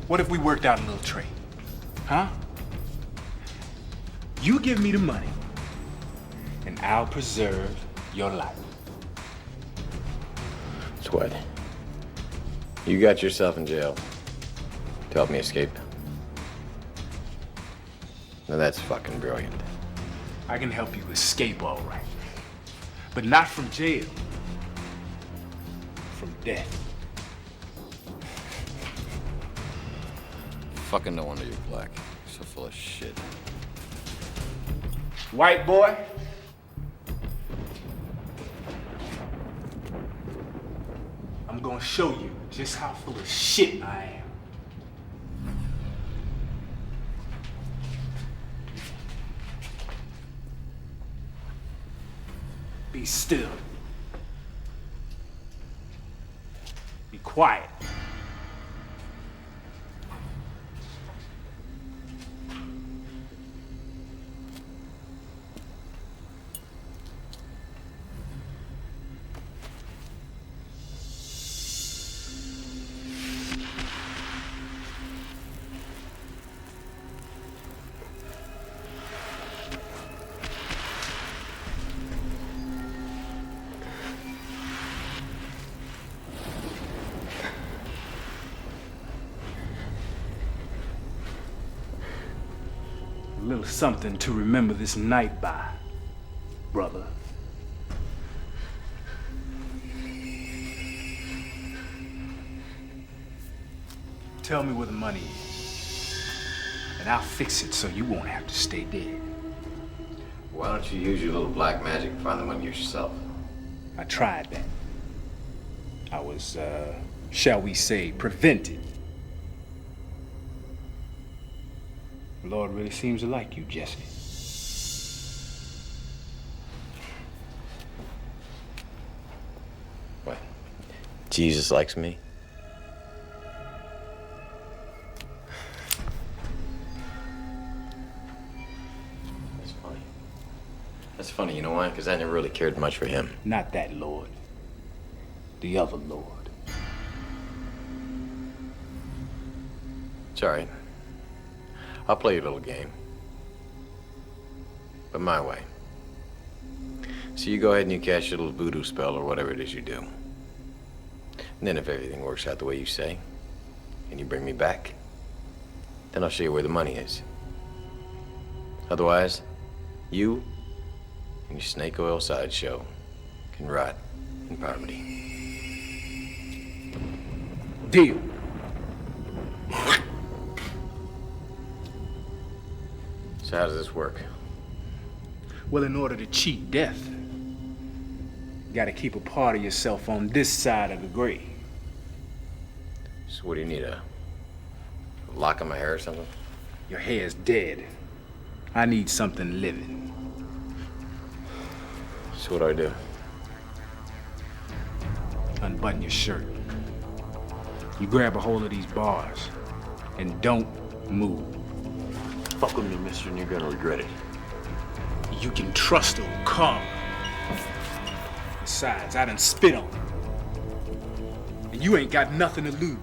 What if we worked out a little trade? Huh? You give me the money, and I'll preserve your life. Sweat. You got yourself in jail to help me escape. Now that's fucking brilliant. I can help you escape, all right. But not from jail. From death. fucking no wonder you're black. You're so full of shit. White boy. I'm gonna show you just how full of shit I am. Be still. Be quiet. A little something to remember this night by, brother. Tell me where the money is, and I'll fix it so you won't have to stay dead. Why don't you use your little black magic and find the money yourself? I tried that. I was, shall we say, prevented. The Lord really seems to like you, Jesse. What? Jesus likes me? That's funny. That's funny, you know why? Because I never really cared much for him. Not that Lord. The other Lord. It's all right. I'll play your little game. But my way. So you go ahead and you cast your little voodoo spell or whatever it is you do. And then if everything works out the way you say, and you bring me back, then I'll show you where the money is. Otherwise, you and your snake oil sideshow can rot in poverty. Deal. So how does this work? Well, in order to cheat death, you gotta keep a part of yourself on this side of the grave. So what do you need, a lock in my hair or something? Your hair's dead. I need something living. So what do I do? Unbutton your shirt. You grab a hold of these bars and don't move. Fuck with me, mister, and you're gonna regret it. You can trust old Carl. Besides, I done spit on him. And you ain't got nothing to lose.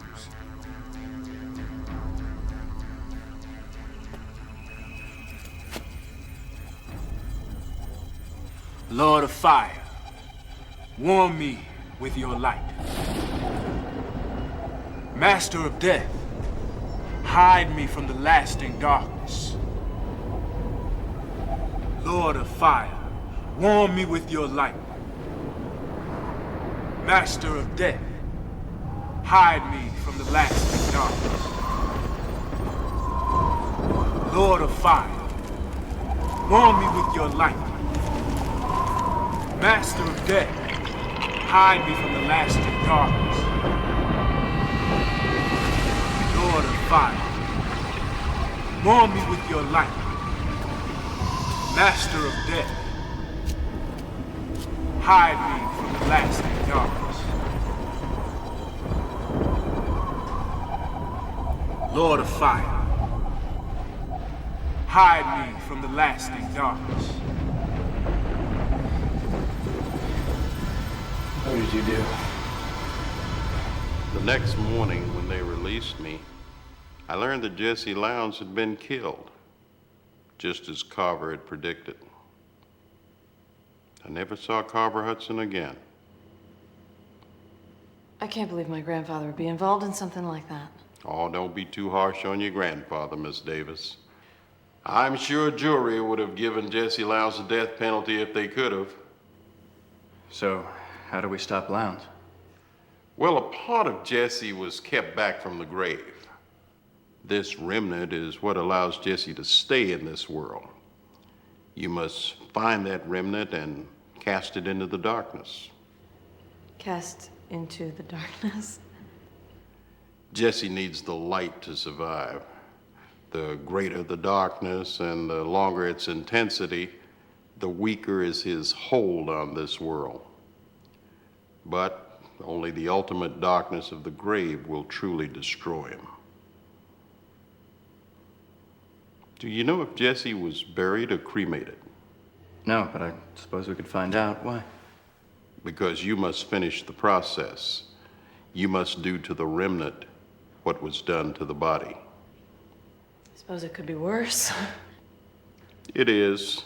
Lord of Fire, warm me with your light. Master of Death, hide me from the lasting darkness. Lord of Fire, warm me with your light. Master of Death, hide me from the lasting darkness. Lord of Fire, warm me with your light. Master of Death, hide me from the lasting darkness. Lord of Fire, warm me with your light. Master of Death, hide me from the lasting darkness. Lord of Fire, hide me from the lasting darkness. What did you do? The next morning, when they released me, I learned that Jesse Lowndes had been killed, just as Carver had predicted. I never saw Carver Hudson again. I can't believe my grandfather would be involved in something like that. Oh, don't be too harsh on your grandfather, Miss Davis. I'm sure a jury would have given Jesse Lowndes the death penalty if they could have. So, how do we stop Lowndes? Well, a part of Jesse was kept back from the grave. This remnant is what allows Jesse to stay in this world. You must find that remnant and cast it into the darkness. Cast into the darkness? Jesse needs the light to survive. The greater the darkness and the longer its intensity, the weaker is his hold on this world. But only the ultimate darkness of the grave will truly destroy him. Do you know if Jesse was buried or cremated? No, but I suppose we could find out. Why? Because you must finish the process. You must do to the remnant what was done to the body. I suppose it could be worse. It is.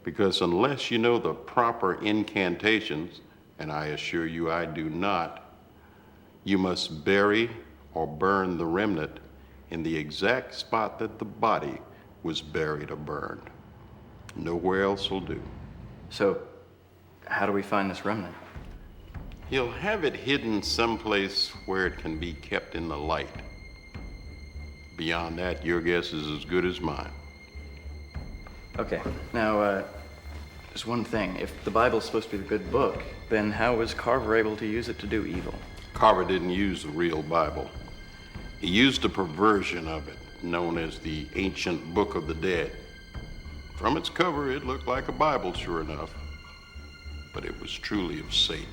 Because unless you know the proper incantations, and I assure you I do not, you must bury or burn the remnant in the exact spot that the body was buried or burned. Nowhere else will do. So, how do we find this remnant? He'll have it hidden someplace where it can be kept in the light. Beyond that, your guess is as good as mine. Okay, now, just one thing. If the Bible's supposed to be the good book, then how was Carver able to use it to do evil? Carver didn't use the real Bible. He used a perversion of it, known as the Ancient Book of the Dead. From its cover, it looked like a Bible, sure enough. But it was truly of Satan.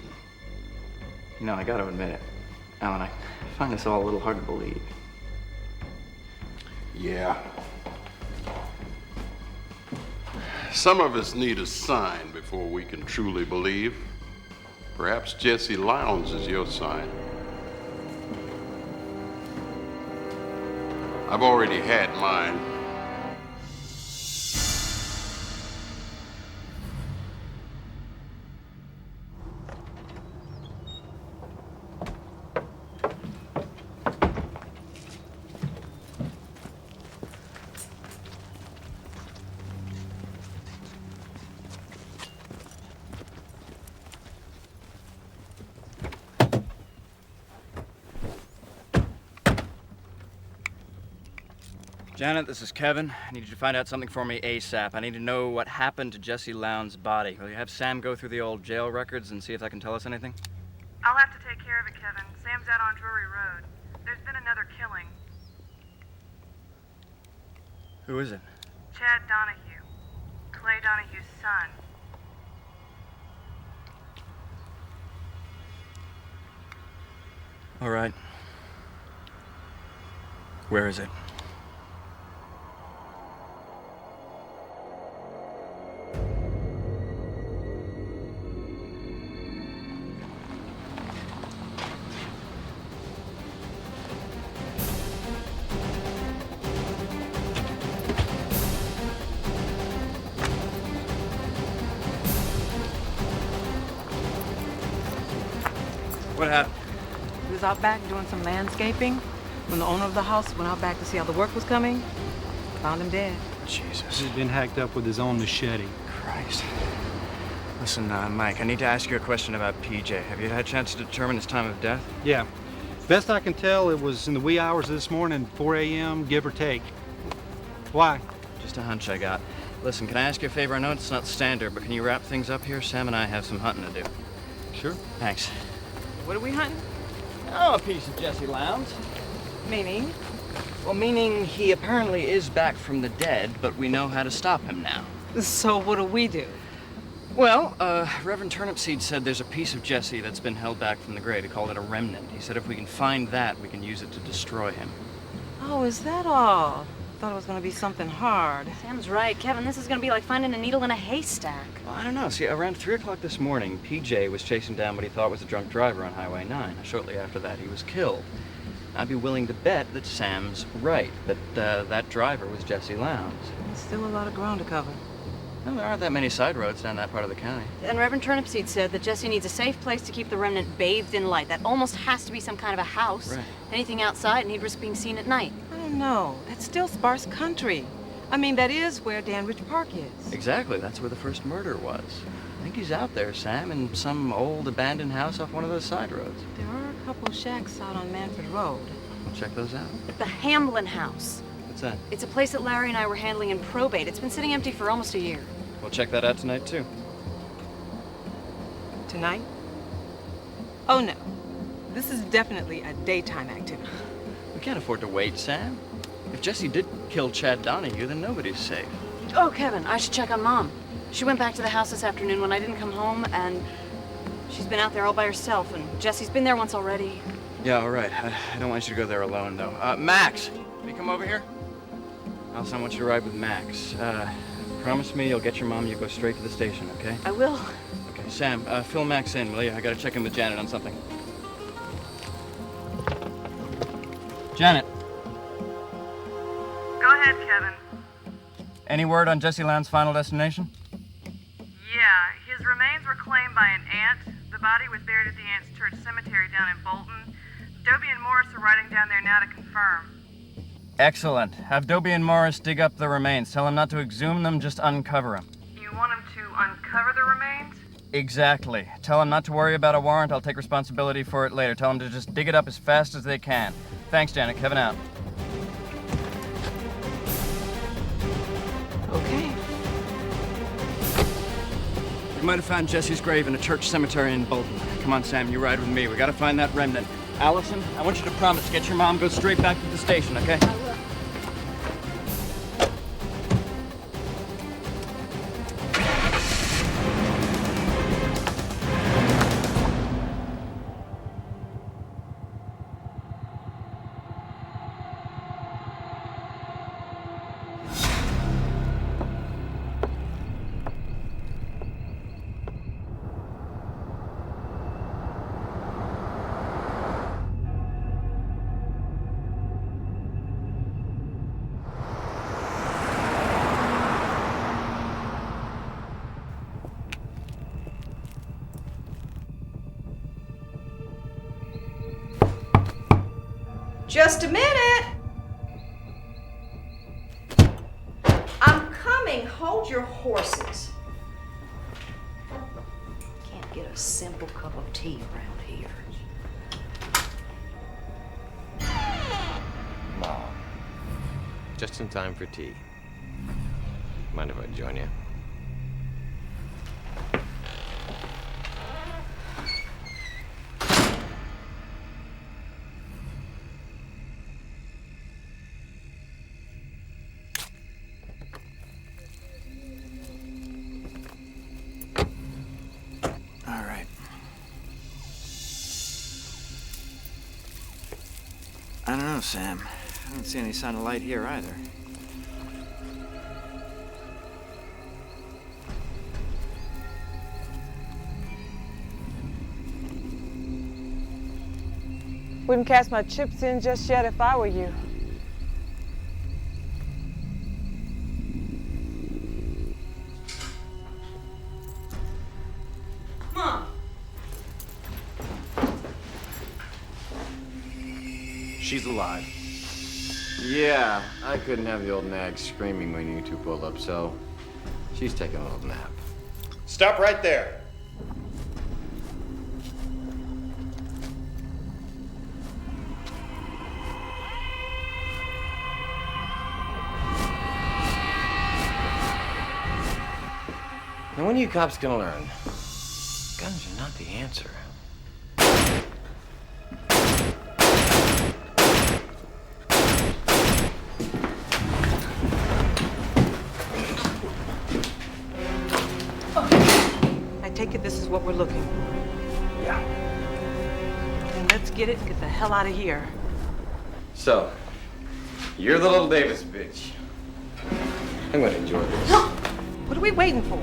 You know, I gotta admit it. Alan, I find this all a little hard to believe. Yeah. Some of us need a sign before we can truly believe. Perhaps Jesse Lowndes is your sign. I've already had mine. Janet, this is Kevin. I need you to find out something for me ASAP. I need to know what happened to Jesse Lowndes' body. Will you have Sam go through the old jail records and see if that can tell us anything? I'll have to take care of it, Kevin. Sam's out on Drury Road. There's been another killing. Who is it? Chad Donahue. Clay Donahue's son. All right. Where is it? What happened? He was out back doing some landscaping. When the owner of the house went out back to see how the work was coming, found him dead. Jesus. He'd been hacked up with his own machete. Christ. Listen, Mike, I need to ask you a question about PJ. Have you had a chance to determine his time of death? Yeah. Best I can tell, it was in the wee hours of this morning, 4 a.m., give or take. Why? Just a hunch I got. Listen, can I ask you a favor? I know it's not standard, but can you wrap things up here? Sam and I have some hunting to do. Sure. Thanks. What are we hunting? Oh, a piece of Jesse Lowndes. Meaning? Well, meaning he apparently is back from the dead, but we know how to stop him now. So what do we do? Well, Reverend Turnipseed said there's a piece of Jesse that's been held back from the grave. He called it a remnant. He said if we can find that, we can use it to destroy him. Oh, is that all? Thought it was going to be something hard. Sam's right, Kevin. This is going to be like finding a needle in a haystack. Well, I don't know. See, around 3 o'clock this morning, PJ was chasing down what he thought was a drunk driver on Highway 9. Shortly after that, he was killed. I'd be willing to bet that Sam's right, that that driver was Jesse Lowndes. There's still a lot of ground to cover. Well, there aren't that many side roads down that part of the county. And Reverend Turnipseed said that Jesse needs a safe place to keep the remnant bathed in light. That almost has to be some kind of a house. Right. Anything outside and he'd risk being seen at night. I don't know. That's still sparse country. I mean, that is where Danbridge Park is. Exactly. That's where the first murder was. I think he's out there, Sam, in some old abandoned house off one of those side roads. There are a couple shacks out on Manford Road. We'll check those out. The Hamlin House. What's that? It's a place that Larry and I were handling in probate. It's been sitting empty for almost a year. We'll check that out tonight, too. Tonight? Oh, no. This is definitely a daytime activity. We can't afford to wait, Sam. If Jesse did kill Chad Donahue, then nobody's safe. Oh, Kevin, I should check on Mom. She went back to the house this afternoon when I didn't come home, and she's been out there all by herself, and Jesse's been there once already. Yeah, all right. I don't want you to go there alone, though. Max, can you come over here? Allison, I want you to ride with Max. Promise me you'll get your mom, you go straight to the station, okay? I will. Okay, Sam, fill Max in, will you? I gotta check in with Janet on something. Janet. Go ahead, Kevin. Any word on Jesse Lowndes' final destination? Yeah, his remains were claimed by an aunt. The body was buried at the aunt's church cemetery down in Bolton. Dobie and Morris are riding down there now to confirm. Excellent. Have Dobie and Morris dig up the remains. Tell them not to exhume them, just uncover them. You want him to uncover the remains? Exactly. Tell them not to worry about a warrant. I'll take responsibility for it later. Tell them to just dig it up as fast as they can. Thanks, Janet. Kevin out. Okay. We might have found Jesse's grave in a church cemetery in Bolton. Come on, Sam, you ride with me. We gotta find that remnant. Allison, I want you to promise to get your mom, go straight back to the station, okay? I will. Just a minute. I'm coming. Hold your horses. Can't get a simple cup of tea around here. Mom. Just in time for tea. Mind if I join you? I don't know, Sam. I don't see any sign of light here either. Wouldn't cast my chips in just yet if I were you. Mom. She's alive. Yeah, I couldn't have the old nag screaming when you two pulled up, so she's taking a little nap. Stop right there. Now, when are you cops gonna learn? Guns are not the answer. I take it this is what we're looking for. Yeah. Then let's get it and get the hell out of here. So, you're the little Davis bitch. I'm gonna enjoy this. What are we waiting for?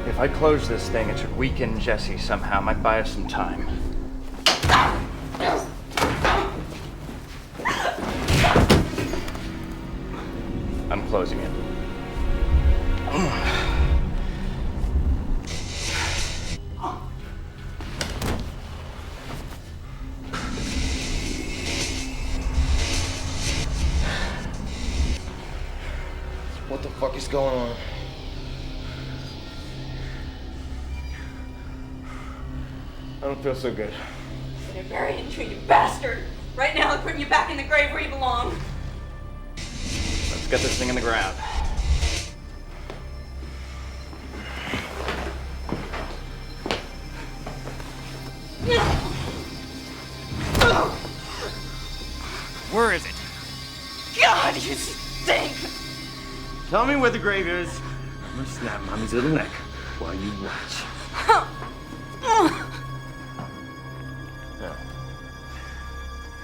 If I close this thing, it should weaken Jesse somehow. Might buy us some time. I'm closing it. What the fuck is going on? I don't feel so good. You're burying you, you bastard. Right now, they're putting you back in the grave where you belong. Let's get this thing in the ground. Where is it? God, you stink! Tell me where the grave is. I'm gonna snap Mommy's little neck while you watch. Now,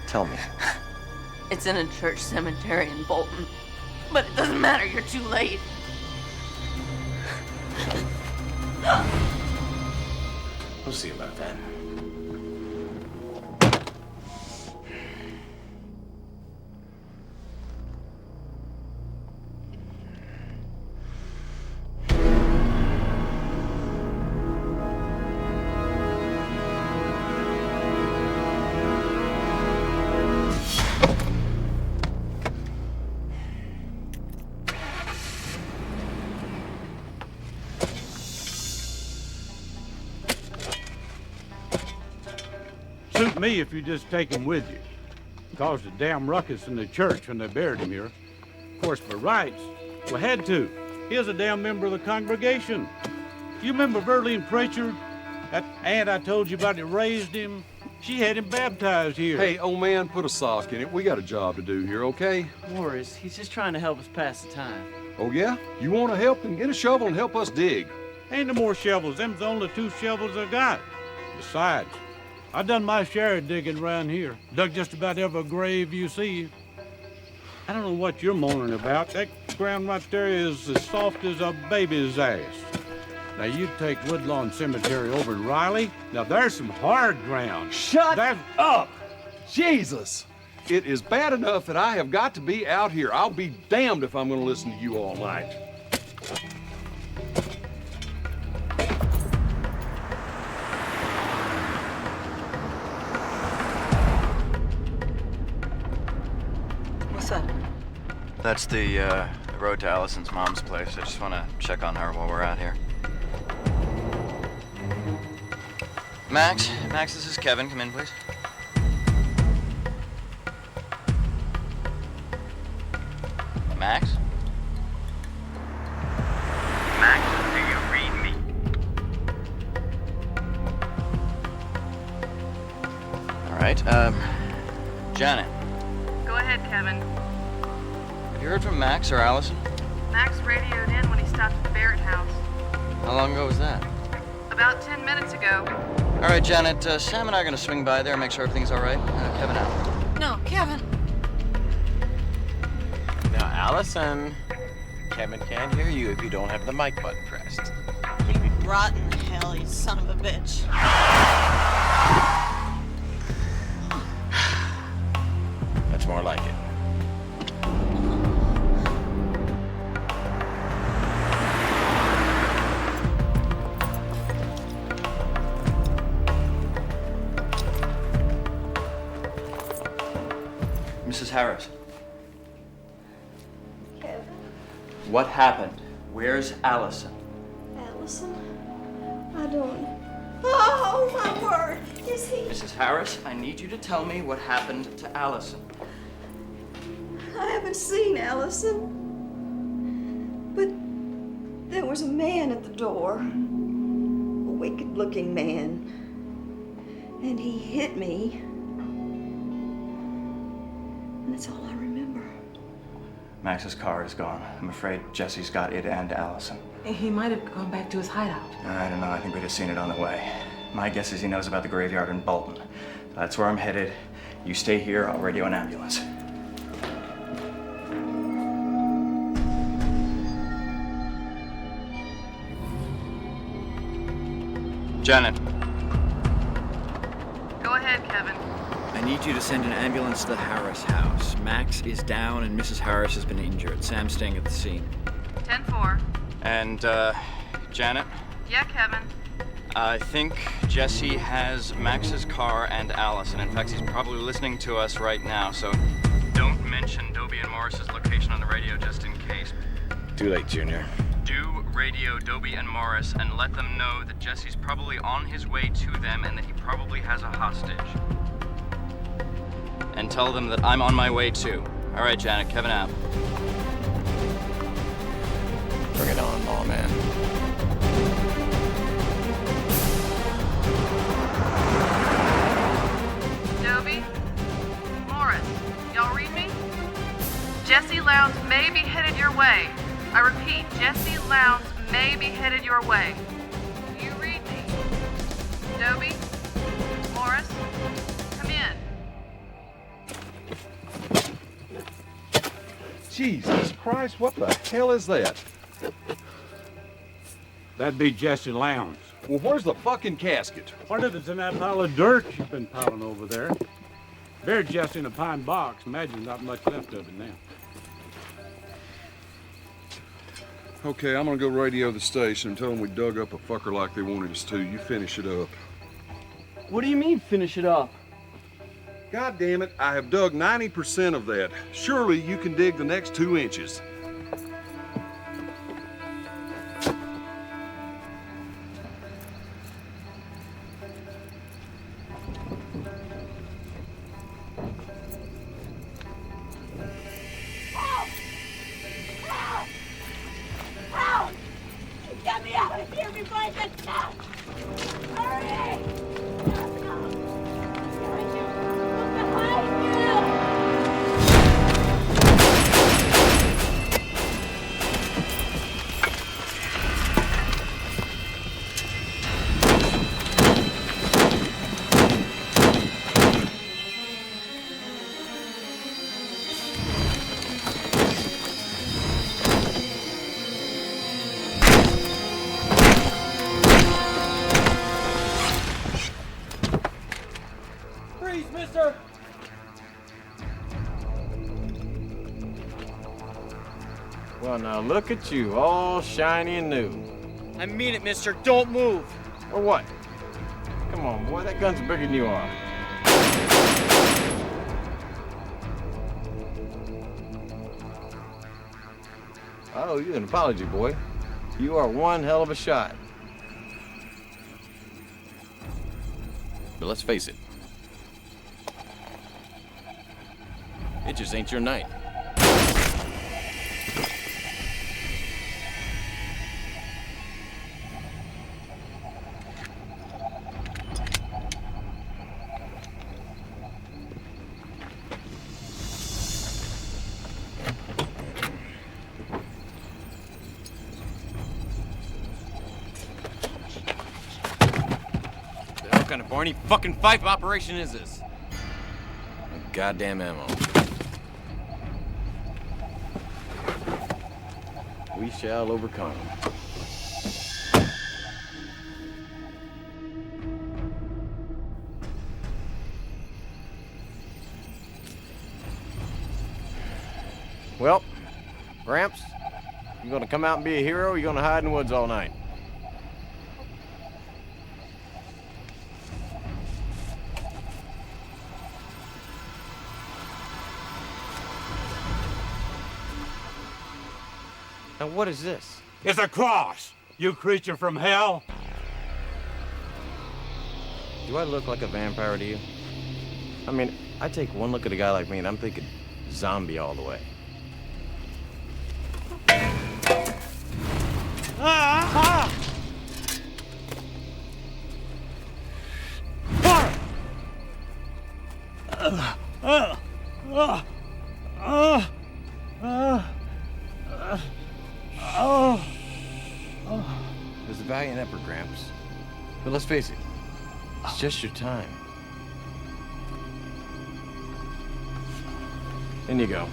tell me. It's in a church cemetery in Bolton. But it doesn't matter, you're too late. We'll see about that. Suit me if you just take him with you. Caused a damn ruckus in the church when they buried him here. Of course, for rights, we had to. He was a damn member of the congregation. You remember Verlene Preacher? That aunt I told you about that raised him? She had him baptized here. Hey, old man, put a sock in it. We got a job to do here, okay? Morris, he's just trying to help us pass the time. Oh, yeah? You want to help him? Get a shovel and help us dig. Ain't no more shovels. Them's the only 2 shovels I got. Besides, I done my share of digging around here. Dug just about every grave you see. I don't know what you're moaning about. That ground right there is as soft as a baby's ass. Now, you take Woodlawn Cemetery over in Riley. Now, there's some hard ground. Shut up! Jesus! It is bad enough that I have got to be out here. I'll be damned if I'm going to listen to you all night. What's up? That's the road to Allison's mom's place. I just want to check on her while we're out here. Max, this is Kevin. Come in, please. Max? Max, do you read me? All right. Janet, Go ahead, Kevin. have you heard from Max or Allison? Max radioed in when he stopped at the Barrett house. How long ago was that? About 10 minutes ago. All right, Janet, Sam and I are going to swing by there and make sure everything's all right. Kevin out. No, Kevin. Now, Allison, Kevin can't hear you if you don't have the mic button pressed. You rotten hell, you son of a bitch. That's more like it. Mrs. Harris. Kevin? What happened? Where's Allison? Allison? I don't... Oh, my word! Is he... Mrs. Harris, I need you to tell me what happened to Allison. I haven't seen Allison. But there was a man at the door. A wicked-looking man. And he hit me. And that's all I remember. Max's car is gone. I'm afraid Jesse's got it and Allison. He might have gone back to his hideout. I don't know. I think we'd have seen it on the way. My guess is he knows about the graveyard in Bolton. That's where I'm headed. You stay here. I'll radio an ambulance. Janet. Go ahead, Kevin. I need you to send an ambulance to the Harris house. Max is down and Mrs. Harris has been injured. Sam's staying at the scene. 10-4. And, Janet? Yeah, Kevin. I think Jesse has Max's car and Allison. In fact, he's probably listening to us right now, so don't mention Dobie and Morris's location on the radio just in case. Too late, Junior. Do radio Dobie and Morris and let them know that Jesse's probably on his way to them and that he probably has a hostage. and tell them that I'm on my way too. All right, Janet, Kevin out. Bring it on, lawman. Dobie? Morris, y'all read me? Jesse Lowndes may be headed your way. I repeat, Jesse Lowndes may be headed your way. Do you read me? Dobie? Morris? Come in. Jesus Christ, what the hell is that? That'd be Jesse Lowndes. Well, where's the fucking casket? Part of it's in that pile of dirt you've been piling over there. Buried Jesse in a pine box. Imagine not much left of it now. Okay, I'm gonna go radio the station and tell them we dug up a fucker like they wanted us to. You finish it up. What do you mean, finish it up? God damn it, I have dug 90% of that. Surely you can dig the next 2 inches. Get me out of here before I get shot! Hurry! Freeze, mister! Well, now look at you, all shiny and new. I mean it, mister. Don't move. Or what? Come on, boy, that gun's bigger than you are. I owe you an apology, boy. You are one hell of a shot. But let's face it. It just ain't your night. What kind of Barney fucking Fife operation is this? Goddamn ammo. We shall overcome. Well, Gramps, you gonna come out and be a hero, or you gonna hide in the woods all night? Now what is this? It's a cross, you creature from hell. Do I look like a vampire to you? I mean, I take one look at a guy like me and I'm thinking zombie all the way. There's a valiant effort, Gramps. But let's face it, it's just your time. In you go.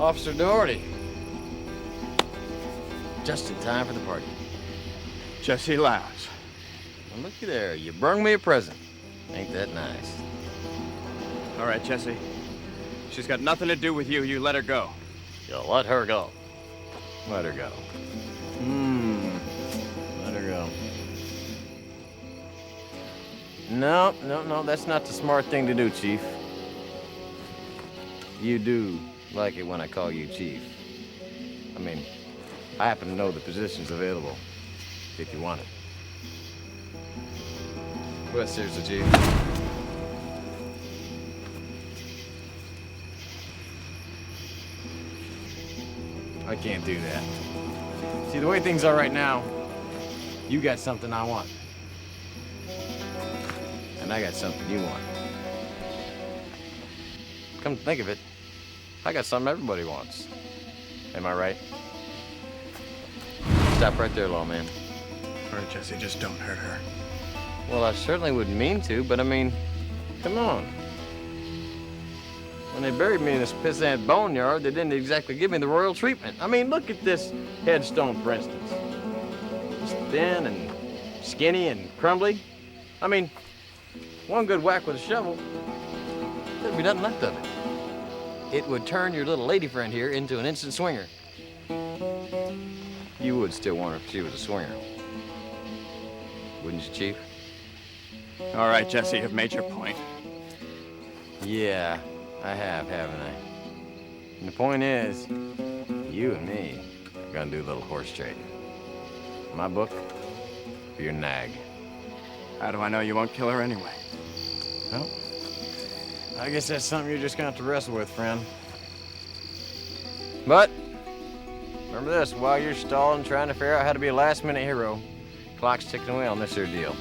Officer Doherty. Just in time for the party. Jesse Lounge. Well, looky there, you brung me a present. Ain't that nice? All right, Jesse. She's got nothing to do with you. You let her go. You'll let her go. Let her go. Let her go. No, that's not the smart thing to do, Chief. You do like it when I call you Chief. I mean, I happen to know the positions available, if you want it. Well, seriously, Chief. I can't do that. See, the way things are right now, you got something I want. And I got something you want. Come to think of it, I got something everybody wants. Am I right? Stop right there, lawman. All right, Jesse, just don't hurt her. Well, I certainly wouldn't mean to, but I mean, come on. When they buried me in this pissant boneyard, they didn't exactly give me the royal treatment. I mean, look at this headstone, for instance. Just thin and skinny and crumbly. I mean, one good whack with a shovel, there'd be nothing left of it. It would turn your little lady friend here into an instant swinger. You would still want her if she was a swinger. Wouldn't you, Chief? All right, Jesse, you've made your point. Yeah, I have, haven't I? And the point is, you and me are gonna do a little horse trading. My book, for your nag. How do I know you won't kill her anyway? Well, I guess that's something you're just gonna have to wrestle with, friend. But, remember this, while you're stalling trying to figure out how to be a last-minute hero, clock's ticking away on this here deal.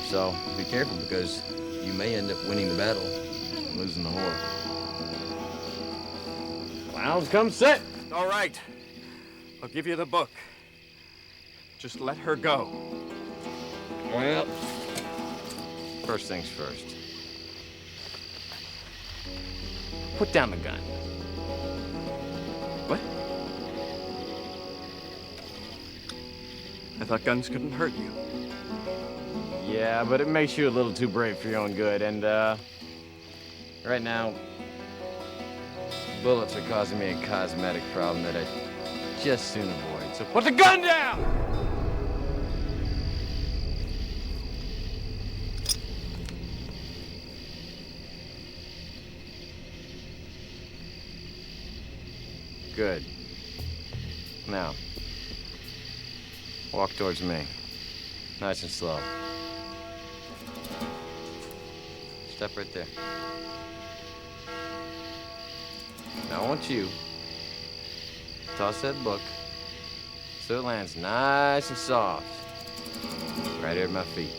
So, be careful, because you may end up winning the battle and losing the war. Clowns, come sit! All right. I'll give you the book. Just let her go. Well, first things first. Put down the gun. What? I thought guns couldn't hurt you. Yeah, but it makes you a little too brave for your own good, and, right now, bullets are causing me a cosmetic problem that I'd just soon avoid, so put the gun down! Good. Now, walk towards me. Nice and slow. Step right there. Now I want you to toss that book so it lands nice and soft. Right here at my feet.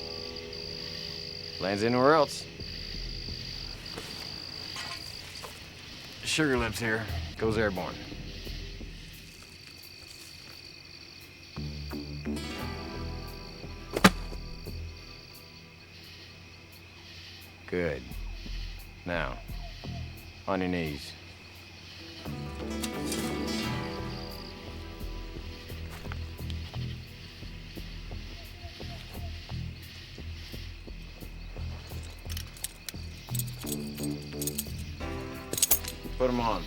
Lands anywhere else. Sugar Lips here goes airborne. Good. Now, on your knees. Put them on.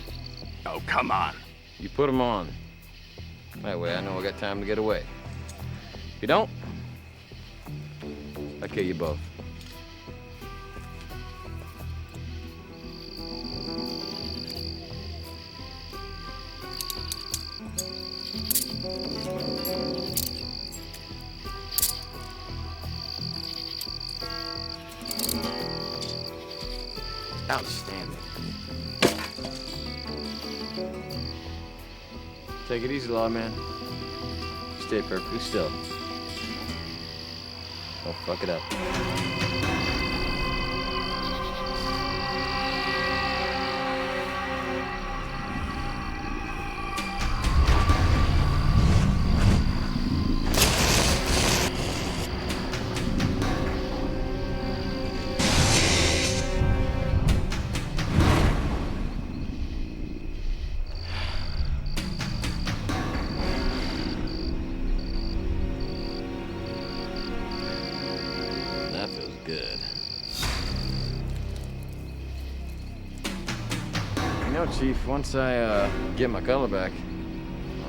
Oh, come on. You put them on. That way I know I got time to get away. If you don't, I'll kill you both. Outstanding. Take it easy, lawman. Stay perfectly still. Don't fuck it up. Chief, once I get my color back,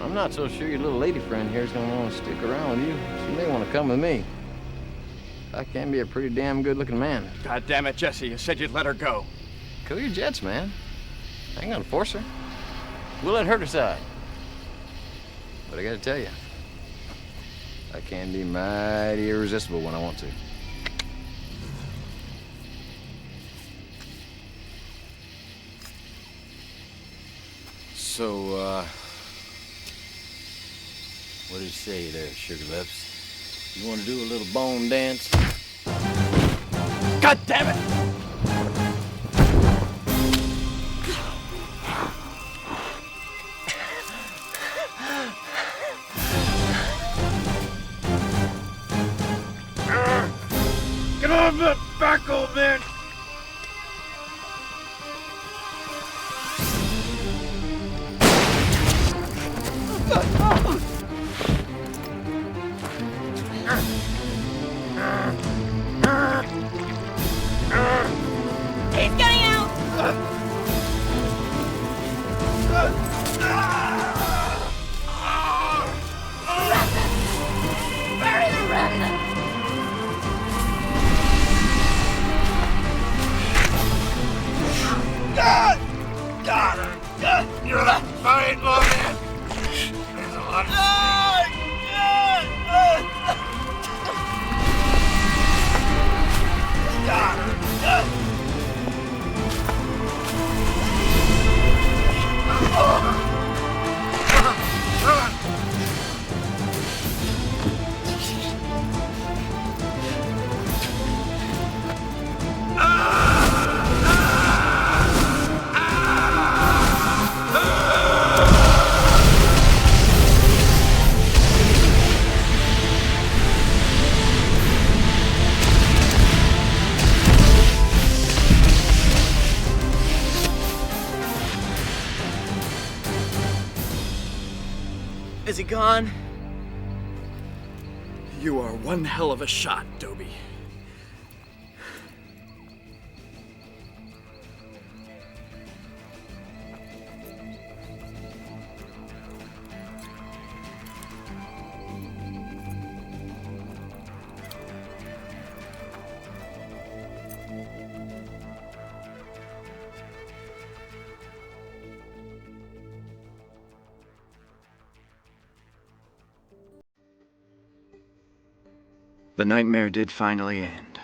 I'm not so sure your little lady friend here is gonna want to stick around with you. She may want to come with me. I can be a pretty damn good-looking man. God damn it, Jesse, you said you'd let her go. Cool your jets, man. I ain't gonna force her. We'll let her decide. But I gotta tell you, I can be mighty irresistible when I want to. So, what did you say there, Sugar Lips? You want to do a little bone dance? God damn it! Get off the back, old man! He's getting out! Bury the remnant! You're not fine, little man. There's a lot of Is he gone? You are one hell of a shot, Dobie. The nightmare did finally end,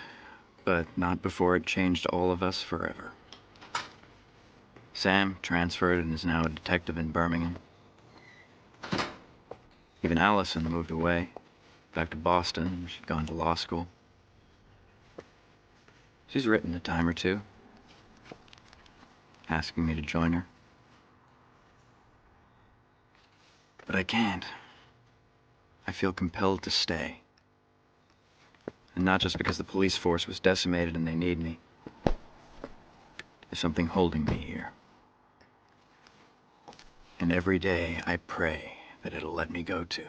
but not before it changed all of us forever. Sam transferred and is now a detective in Birmingham. Even Allison moved away, back to Boston. She'd gone to law school. She's written a time or two, asking me to join her. But I can't. I feel compelled to stay. And not just because the police force was decimated and they need me. There's something holding me here. And every day I pray that it'll let me go too.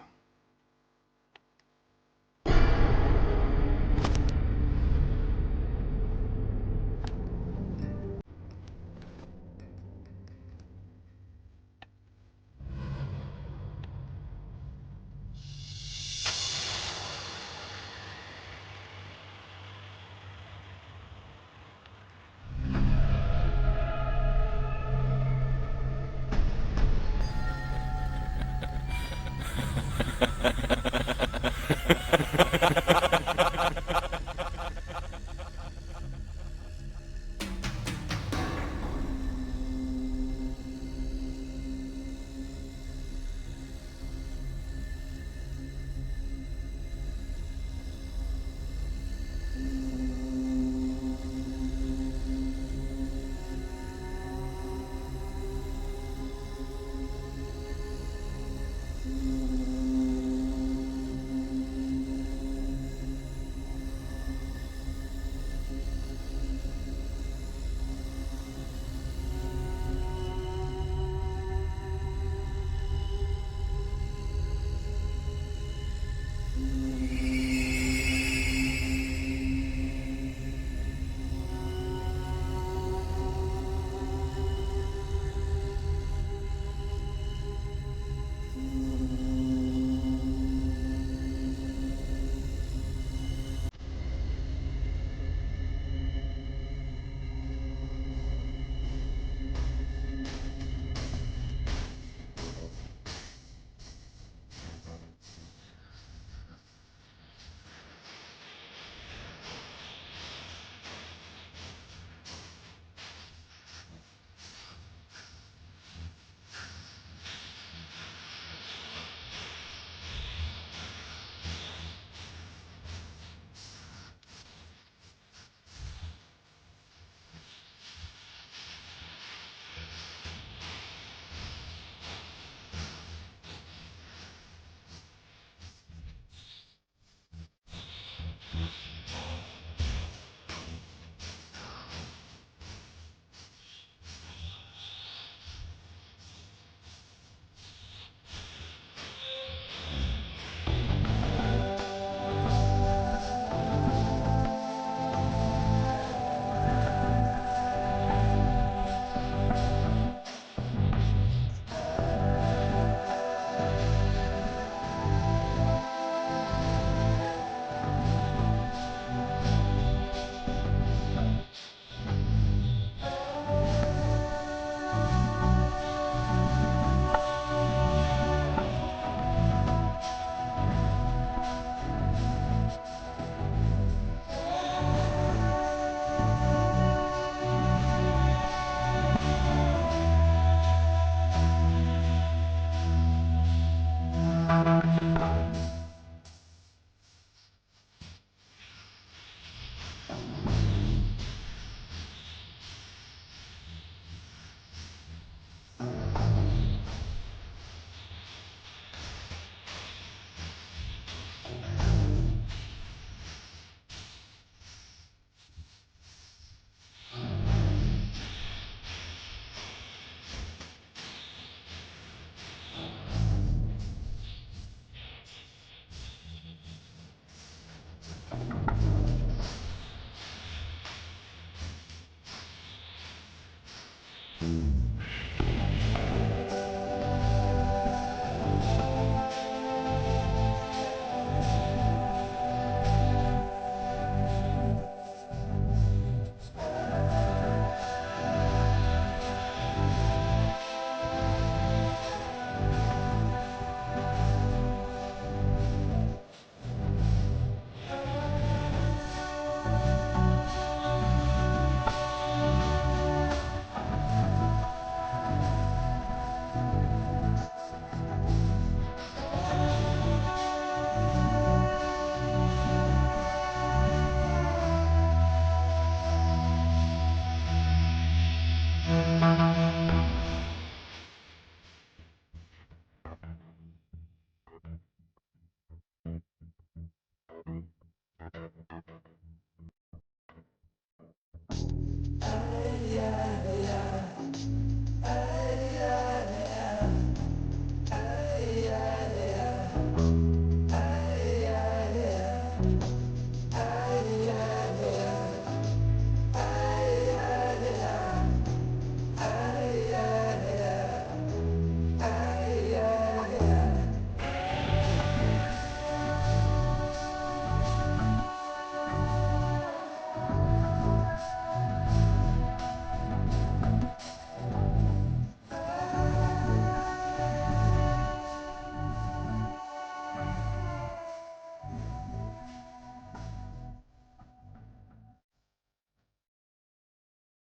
Ha ha ha ha ha!